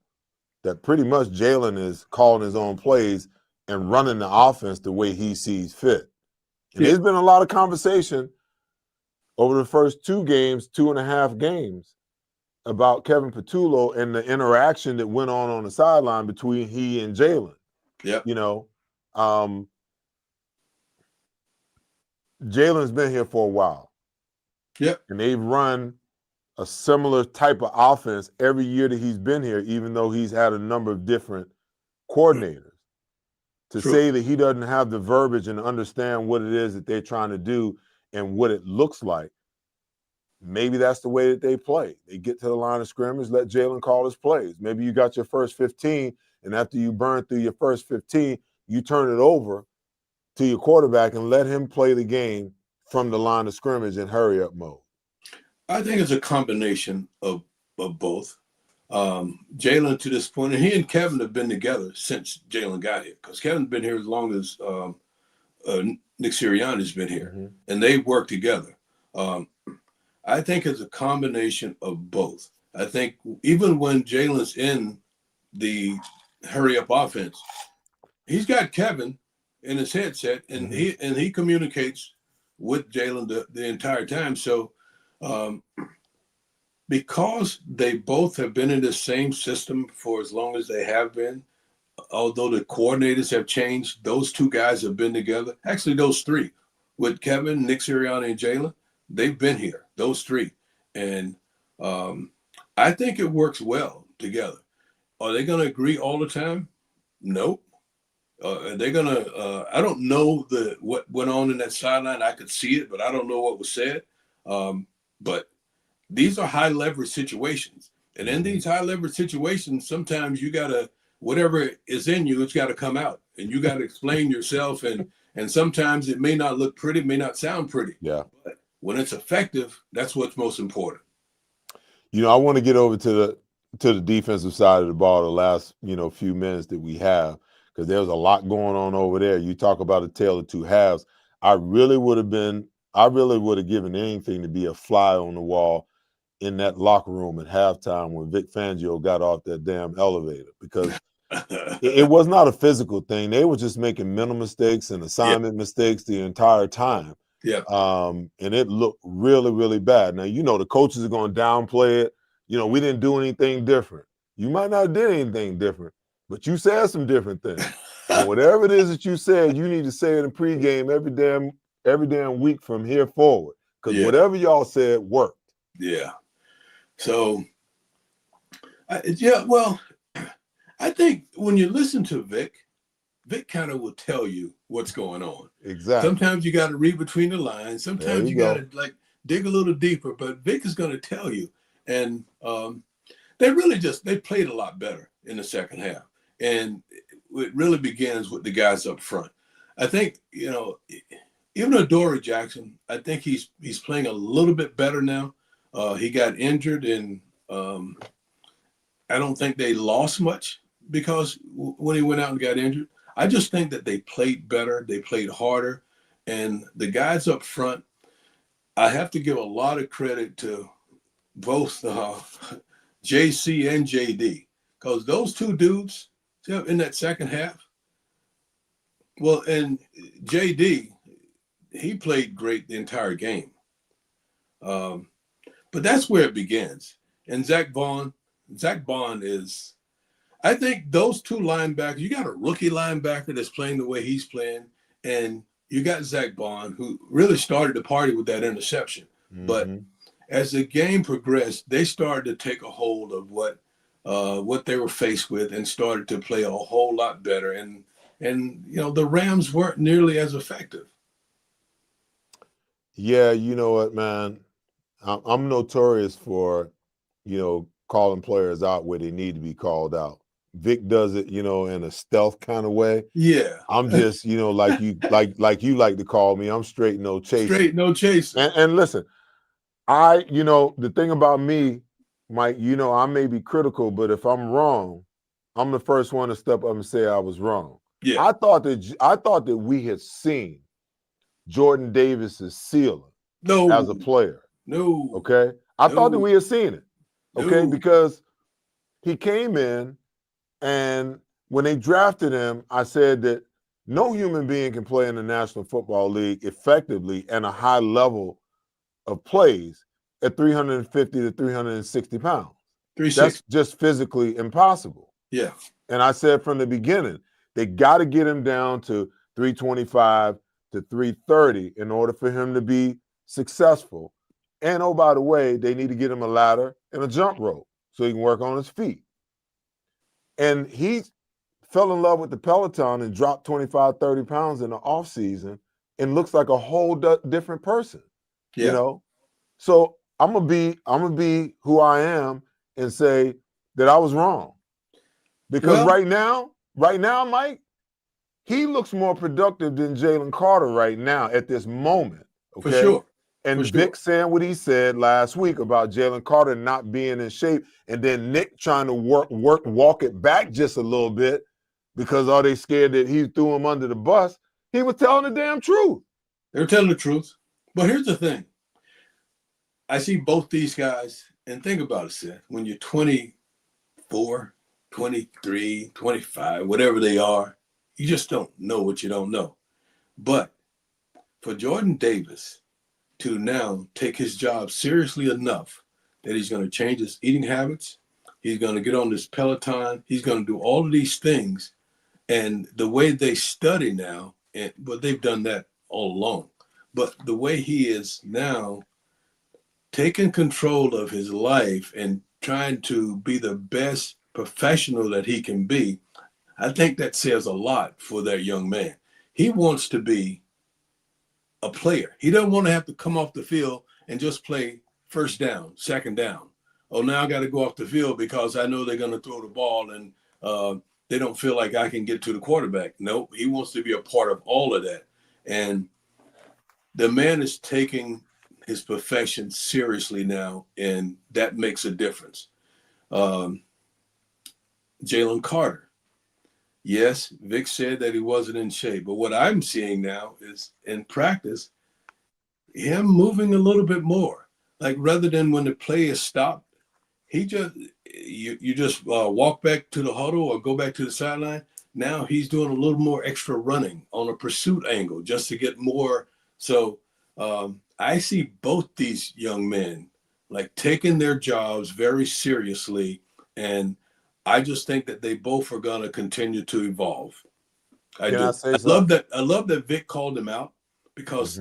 That pretty much Jalen is calling his own plays and running the offense the way he sees fit. And There's been a lot of conversation over the first 2.5 games, about Kevin Patullo and the interaction that went on the sideline between he and Jalen. Yeah. Jalen's been here for a while. Yep. And they've run a similar type of offense every year that he's been here, even though he's had a number of different coordinators. To True. say that he doesn't have the verbiage and understand what it is that they're trying to do and what it looks like, maybe that's the way that they play. They get to the line of scrimmage, let Jalen call his plays. Maybe you got your first 15, and after you burn through your first 15, you turn it over to your quarterback and let him play the game from the line of scrimmage in hurry-up mode. I think it's a combination of both. Jalen, to this point, and he and Kevin have been together since Jalen got here, because Kevin's been here as long as Nick Sirianni's been here, Mm-hmm. and they work together. I think it's a combination of both. I think even when Jalen's in the hurry-up offense, he's got Kevin in his headset, and Mm-hmm. he communicates with Jalen the entire time. So because they both have been in the same system for as long as they have been, although the coordinators have changed, those 2 guys have been together. Actually, those 3, with Kevin, Nick Sirianni, and Jalen, they've been here, those 3. And I think it works well together. Are they going to agree all the time? Nope. Are they going to I don't know what went on in that sideline. I could see it, but I don't know what was said. But these are high leverage situations. And in these high leverage situations, sometimes you got to, whatever is in you, it's got to come out. And you got to explain yourself. And sometimes it may not look pretty, may not sound pretty. Yeah. But when it's effective, that's what's most important. I want to get over to the defensive side of the ball the last, few minutes that we have, because there's a lot going on over there. You talk about a tale of 2 halves. I really would have given anything to be a fly on the wall in that locker room at halftime when Vic Fangio got off that damn elevator, because it was not a physical thing. They were just making mental mistakes and assignment mistakes the entire time. Yeah. And it looked really, really bad. Now, the coaches are going to downplay it. We didn't do anything different. You might not have did anything different, but you said some different things. And whatever it is that you said, you need to say it in pregame every damn week from here forward, because whatever y'all said worked. Yeah. So, I think when you listen to Vic kind of will tell you what's going on. Exactly. Sometimes you got to read between the lines. Sometimes you got to dig a little deeper, but Vic is going to tell you. And they played a lot better in the second half. And it really begins with the guys up front. I think, even Adoree Jackson, I think he's playing a little bit better now. He got injured, and I don't think they lost much because when he went out and got injured. I just think that they played better. They played harder. And the guys up front, I have to give a lot of credit to both JC and JD, because those two dudes in that second half. Well, and JD, he played great the entire game. But that's where it begins. And Zach Bond is, I think those two linebackers, you got a rookie linebacker that's playing the way he's playing, and you got Zach Bond, who really started the party with that interception. Mm-hmm. But as the game progressed, they started to take a hold of what they were faced with and started to play a whole lot better. And the Rams weren't nearly as effective. Yeah, you know what, man? I'm notorious for, calling players out where they need to be called out. Vic does it, in a stealth kind of way. Yeah. I'm just, like you like to call me. I'm straight no chasing. Straight no chasing. And listen, the thing about me, Mike, I may be critical, but if I'm wrong, I'm the first one to step up and say I was wrong. Yeah. I thought that we had seen Jordan Davis's ceiling as a player. No. Okay. I thought that we had seen it. Okay. Because he came in, and when they drafted him, I said that no human being can play in the National Football League effectively and a high level of plays at 350 to 360 pounds. 360. That's just physically impossible. Yeah. And I said from the beginning, they got to get him down to 325 to 330 in order for him to be successful. And oh, by the way, they need to get him a ladder and a jump rope so he can work on his feet. And he fell in love with the Peloton and dropped 25, 30 pounds in the offseason and looks like a whole different person. Yeah. So I'm gonna be who I am and say that I was wrong. Because right now, Mike, he looks more productive than Jalen Carter right now at this moment. Okay? For sure. And Vic saying what he said last week about Jalen Carter not being in shape, and then Nick trying to walk it back just a little bit because are they scared that he threw him under the bus? He was telling the damn truth. They're telling the truth. But here's the thing. I see both these guys, and think about it, Seth. When you're 24, 23, 25, whatever they are, you just don't know what you don't know. But for Jordan Davis to now take his job seriously enough that he's going to change his eating habits, he's going to get on this Peloton, he's going to do all of these things, and the way they study now, but they've done that all along, but the way he is now taking control of his life and trying to be the best professional that he can be, I think that says a lot for that young man. He wants to be a player. He doesn't want to have to come off the field and just play first down, second down. Oh, now I got to go off the field because I know they're going to throw the ball and they don't feel like I can get to the quarterback. Nope, he wants to be a part of all of that. And the man is taking his profession seriously now, and that makes a difference. Jalen Carter. Yes, Vic said that he wasn't in shape, but what I'm seeing now is in practice, him moving a little bit more. Like rather than when the play is stopped, he just you just walk back to the huddle or go back to the sideline. Now he's doing a little more extra running on a pursuit angle just to get more. So I see both these young men like taking their jobs very seriously, and I just think that they both are going to continue to evolve. I love that Vic called him out because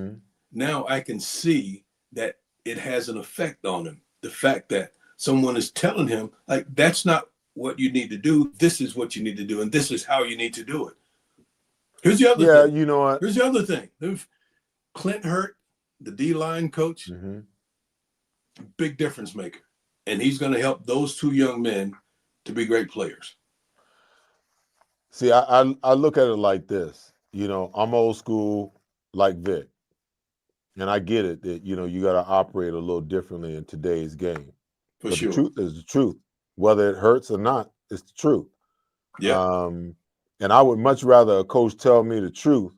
now I can see that it has an effect on him. The fact that someone is telling him, like, that's not what you need to do. This is what you need to do, and this is how you need to do it. Here's the other thing. You know what? Here's the other thing. Clint Hurt, the D-line coach, big difference maker. And he's going to help those two young men to be great players. See, I look at it like this. I'm old school like Vic. And I get it that, you got to operate a little differently in today's game. But sure. The truth is the truth. Whether it hurts or not, it's the truth. Yeah. And I would much rather a coach tell me the truth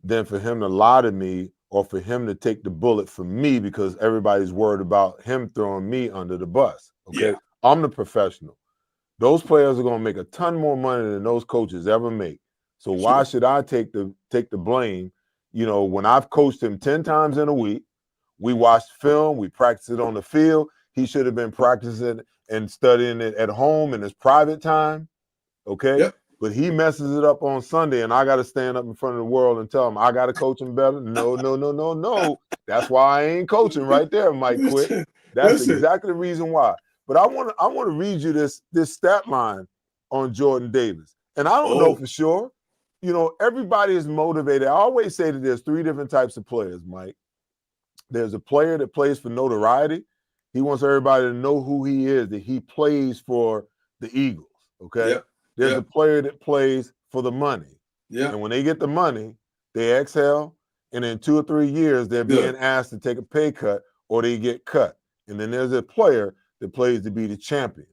than for him to lie to me or for him to take the bullet for me because everybody's worried about him throwing me under the bus. Okay. Yeah. I'm the professional. Those players are going to make a ton more money than those coaches ever make. So why should I take the blame? You know, when I've coached him 10 times in a week, we watched film, we practiced it on the field. He should have been practicing and studying it at home in his private time. Okay. Yep. But he messes it up on Sunday, and I got to stand up in front of the world and tell him I got to coach him better. No. That's why I ain't coaching right there, Mike Quick. That's exactly the reason why. But I want to read you this stat line on Jordan Davis. And I don't know for sure. You know, everybody is motivated. I always say that there's three different types of players, Mike. There's a player that plays for notoriety. He wants everybody to know who he is, that he plays for the Eagles, okay? Yep. There's a player that plays for the money. Yeah. And when they get the money, they exhale, and in 2 or 3 years, they're being asked to take a pay cut or they get cut. And then there's a player that plays to be the champion.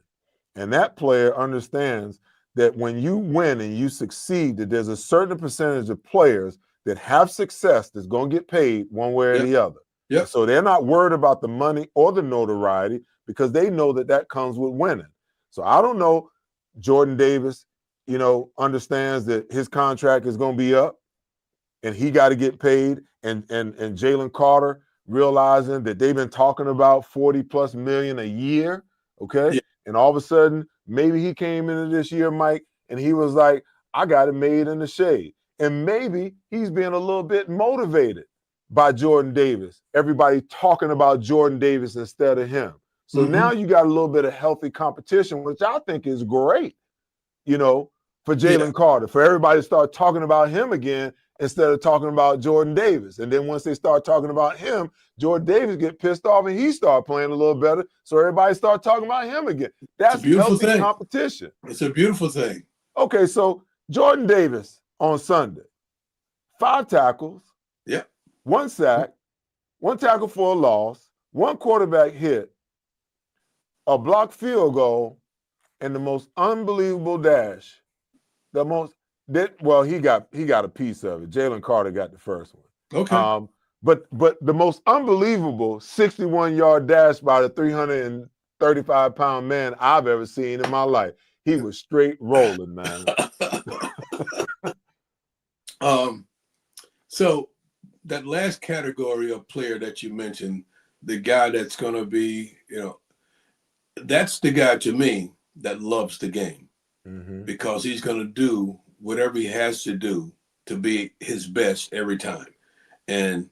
And that player understands that when you win and you succeed, that there's a certain percentage of players that have success that's going to get paid one way or the other. Yep. So they're not worried about the money or the notoriety because they know that that comes with winning. So I don't know. Jordan Davis, you know, understands that his contract is going to be up and he got to get paid. And Jalen Carter realizing that they've been talking about 40 plus million a year. Okay. Yeah. And all of a sudden, maybe he came into this year, Mike, and he was like, I got it made in the shade. And maybe he's being a little bit motivated by Jordan Davis. Everybody talking about Jordan Davis instead of him. So now you got a little bit of healthy competition, which I think is great, you know, for Jalen Carter, for everybody to start talking about him again instead of talking about Jordan Davis. And then once they start talking about him, Jordan Davis get pissed off and he start playing a little better. So everybody start talking about him again. That's healthy competition. It's a beautiful thing. Okay, so Jordan Davis on Sunday, 5 tackles, 1 sack, 1 tackle for a loss, 1 quarterback hit, a blocked field goal, and the most unbelievable dash. He got a piece of it. Jalen Carter got the first one. Okay. But the most unbelievable 61-yard dash by the 335-pound man I've ever seen in my life. He was straight rolling, man. So that last category of player that you mentioned, the guy that's going to be, you know, that's the guy to me that loves the game because he's going to do whatever he has to do to be his best every time. And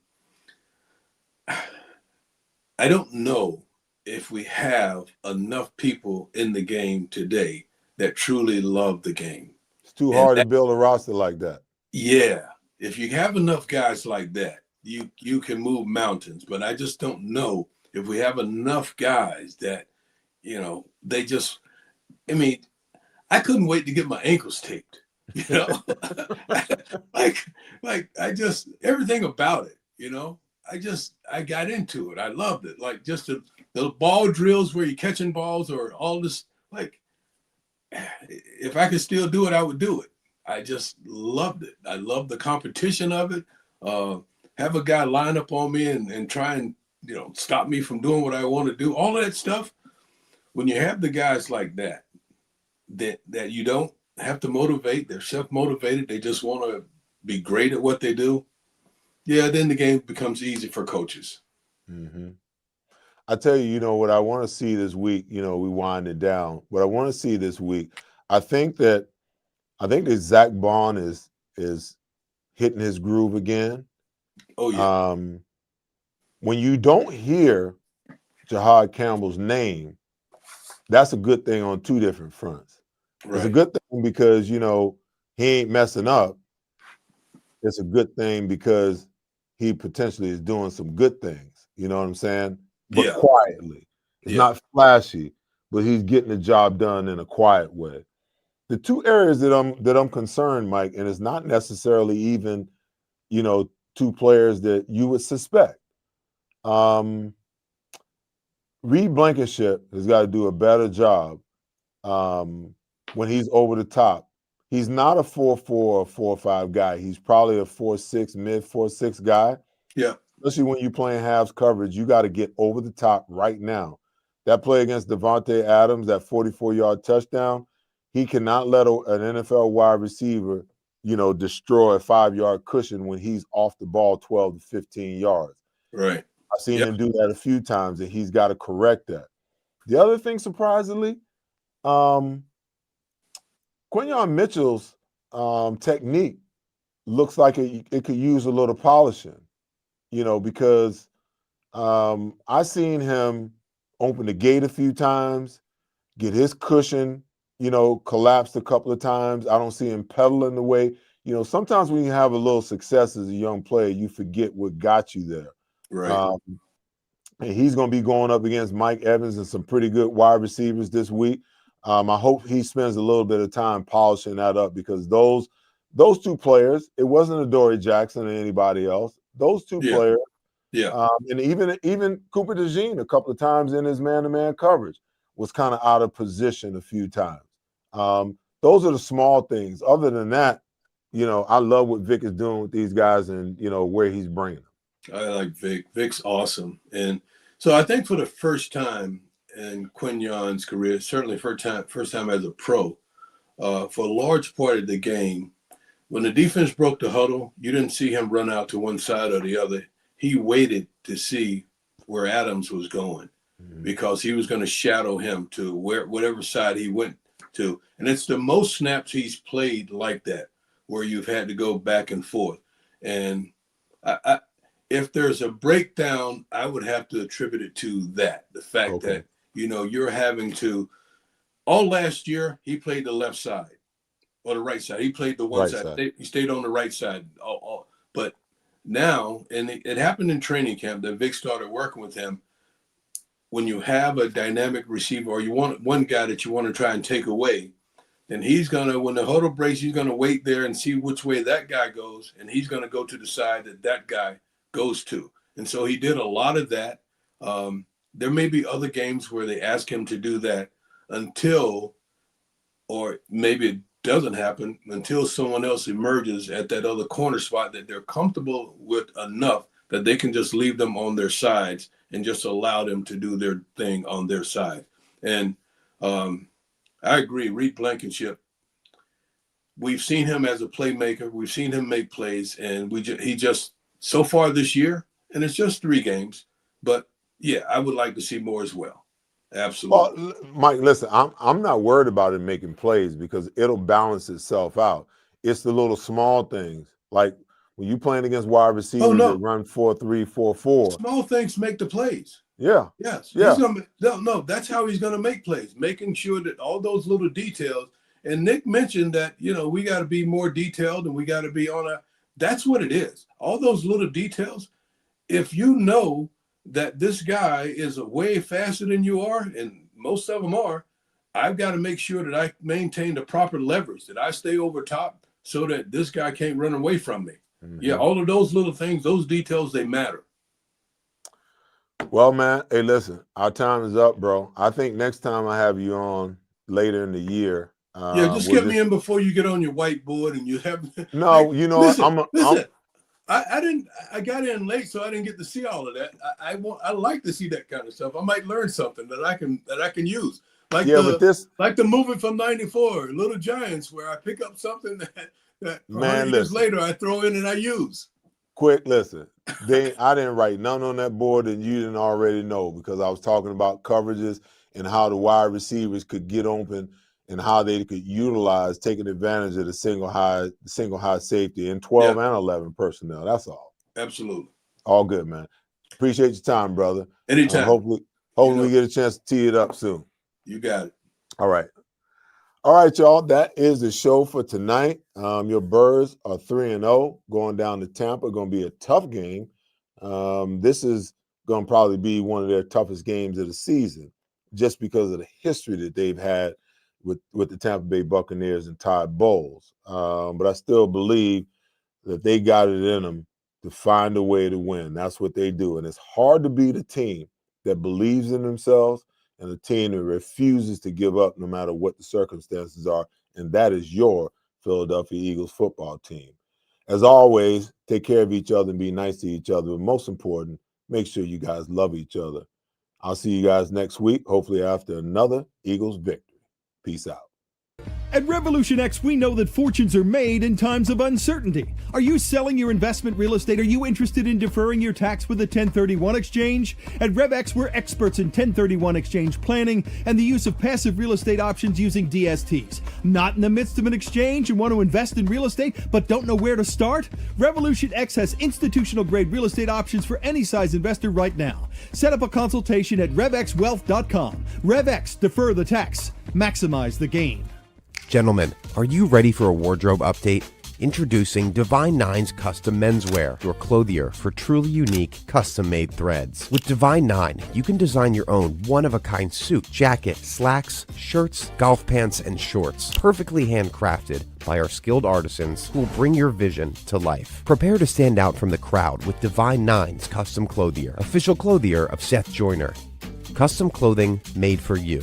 I don't know if we have enough people in the game today that truly love the game. It's too hard to build a roster like that. Yeah. If you have enough guys like that, you can move mountains. But I just don't know if we have enough guys that, you know, they just, I mean, I couldn't wait to get my ankles taped, you know, like I just, everything about it, you know, I got into it. I loved it. Like just the ball drills where you're catching balls or all this, like, if I could still do it, I would do it. I just loved it. I loved the competition of it. Have a guy line up on me and try and, you know, stop me from doing what I want to do. All of that stuff. When you have the guys like that you don't have to motivate, they're self-motivated, they just want to be great at what they do. Yeah, then the game becomes easy for coaches. I tell you, you know, what I want to see this week, you know, we wind it down. What I want to see this week, I think that Zach Bond is hitting his groove again. Oh, yeah. When you don't hear Jahad Campbell's name, that's a good thing on 2 different fronts. Right. It's a good thing because, you know, he ain't messing up. It's a good thing because he potentially is doing some good things. You know what I'm saying? But quietly. It's not flashy, but he's getting the job done in a quiet way. The 2 areas that I'm concerned, Mike, and it's not necessarily even, you know, 2 players that you would suspect. Reed Blankenship has got to do a better job when he's over the top. He's not a 4-4 or 4-5 guy. He's probably a 4-6, mid 4-6 guy. Yeah. Especially when you're playing halves coverage, you got to get over the top right now. That play against Devontae Adams, that 44-yard touchdown, he cannot let an NFL wide receiver, destroy a 5-yard cushion when he's off the ball 12 to 15 yards. Right. I've seen him do that a few times, and he's got to correct that. The other thing, surprisingly, Quinyon Mitchell's technique looks like it could use a little polishing, because I seen him open the gate a few times, get his cushion, collapsed a couple of times. I don't see him pedaling the way. Sometimes when you have a little success as a young player, you forget what got you there. Right. And he's going to be going up against Mike Evans and some pretty good wide receivers this week. I hope he spends a little bit of time polishing that up, because those two players, it wasn't Adoree Jackson or anybody else. Those two players, and even Cooper DeJean a couple of times in his man-to-man coverage was kind of out of position a few times. Those are the small things. Other than that, I love what Vic is doing with these guys and, where he's bringing them. I like Vic. Vic's awesome. And so I think for the first time in Quinyon's career, certainly first time as a pro, for a large part of the game, when the defense broke the huddle, you didn't see him run out to one side or the other. He waited to see where Adams was going, because he was going to shadow him to whatever side he went to. And it's the most snaps he's played like that, where you've had to go back and forth. And if there's a breakdown, I would have to attribute it to that. The fact that, you're having to, all last year, he played the left side or the right side. He played the one side. He stayed on the right side. But now, and it happened in training camp that Vic started working with him, when you have a dynamic receiver or you want one guy that you want to try and take away, then he's going to, when the huddle breaks, he's going to wait there and see which way that guy goes, and he's going to go to the side that guy goes to. And so he did a lot of that. There may be other games where they ask him to do that until, or maybe it doesn't happen until someone else emerges at that other corner spot that they're comfortable with enough that they can just leave them on their sides and just allow them to do their thing on their side. And I agree, Reed Blankenship, we've seen him as a playmaker. We've seen him make plays, and he just, so far this year, and it's just 3 games, but yeah, I would like to see more as well. Absolutely. Well, Mike, listen, I'm not worried about him making plays, because it'll balance itself out. It's the little small things, like when you playing against wide receivers that run 4-3, 4-4. Small things make the plays. Yeah. Yes. Yeah. That's how he's going to make plays, making sure that all those little details. And Nick mentioned that, we got to be more detailed, and we got to be that's what it is. All those little details. If you know that this guy is way faster than you are, and most of them are, I've got to make sure that I maintain the proper leverage, that I stay over top so that this guy can't run away from me. Mm-hmm. Yeah, all of those little things, those details, they matter. Well, man, hey, listen, our time is up, bro. I think next time I have you on later in the year. Just get me in before you get on your whiteboard and you have. No, listen, I got in late, so I didn't get to see all of that. I like to see that kind of stuff. I might learn something that I can use. Like the movie from '94, Little Giants, where I pick up something that 100 years later I throw in and I use. Quick, listen. I didn't write none on that board that you didn't already know, because I was talking about coverages and how the wide receivers could get open and how they could utilize taking advantage of the single high safety in 12 and 11 personnel. That's all. Absolutely. All good, man. Appreciate your time, brother. Anytime. Hopefully we get a chance to tee it up soon. You got it. All right, y'all. That is the show for tonight. Your Birds are 3-0 going down to Tampa. Going to be a tough game. This is going to probably be one of their toughest games of the season, just because of the history that they've had with the Tampa Bay Buccaneers and Todd Bowles. But I still believe that they got it in them to find a way to win. That's what they do. And it's hard to beat a team that believes in themselves and a team that refuses to give up no matter what the circumstances are. And that is your Philadelphia Eagles football team. As always, take care of each other and be nice to each other. But most important, make sure you guys love each other. I'll see you guys next week, hopefully after another Eagles victory. Peace out. At Revolution X, we know that fortunes are made in times of uncertainty. Are you selling your investment real estate? Are you interested in deferring your tax with a 1031 exchange? At RevX, we're experts in 1031 exchange planning and the use of passive real estate options using DSTs. Not in the midst of an exchange and want to invest in real estate but don't know where to start? Revolution X has institutional grade real estate options for any size investor right now. Set up a consultation at RevXWealth.com. RevX, defer the tax, maximize the gain. Gentlemen, are you ready for a wardrobe update? Introducing Divine Nine's Custom Menswear, your clothier for truly unique, custom-made threads. With Divine Nine, you can design your own one-of-a-kind suit, jacket, slacks, shirts, golf pants, and shorts, perfectly handcrafted by our skilled artisans who will bring your vision to life. Prepare to stand out from the crowd with Divine Nine's Custom Clothier, official clothier of Seth Joyner. Custom clothing made for you.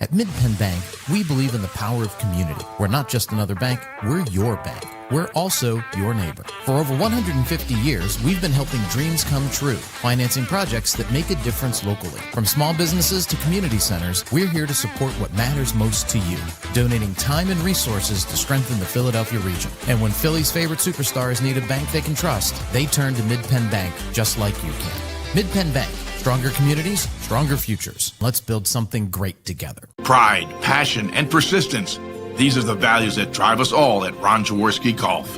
At MidPenn Bank, we believe in the power of community. We're not just another bank, we're your bank. We're also your neighbor. For over 150 years, we've been helping dreams come true, financing projects that make a difference locally. From small businesses to community centers, we're here to support what matters most to you, donating time and resources to strengthen the Philadelphia region. And when Philly's favorite superstars need a bank they can trust, they turn to MidPenn Bank just like you can. MidPenn Bank. Stronger communities, stronger futures. Let's build something great together. Pride, passion, and persistence. These are the values that drive us all at Ron Jaworski Golf.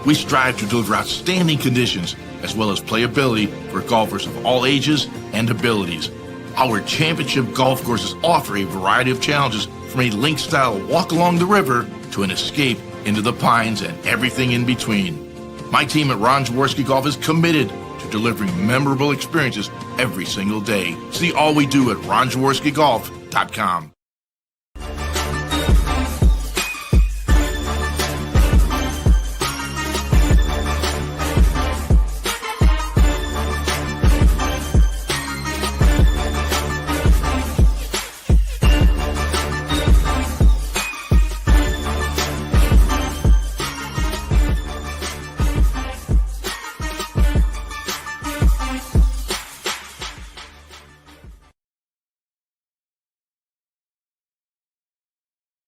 We strive to deliver outstanding conditions as well as playability for golfers of all ages and abilities. Our championship golf courses offer a variety of challenges from a link-style walk along the river to an escape into the pines and everything in between. My team at Ron Jaworski Golf is committed to delivering memorable experiences every single day. See all we do at ronjaworskigolf.com.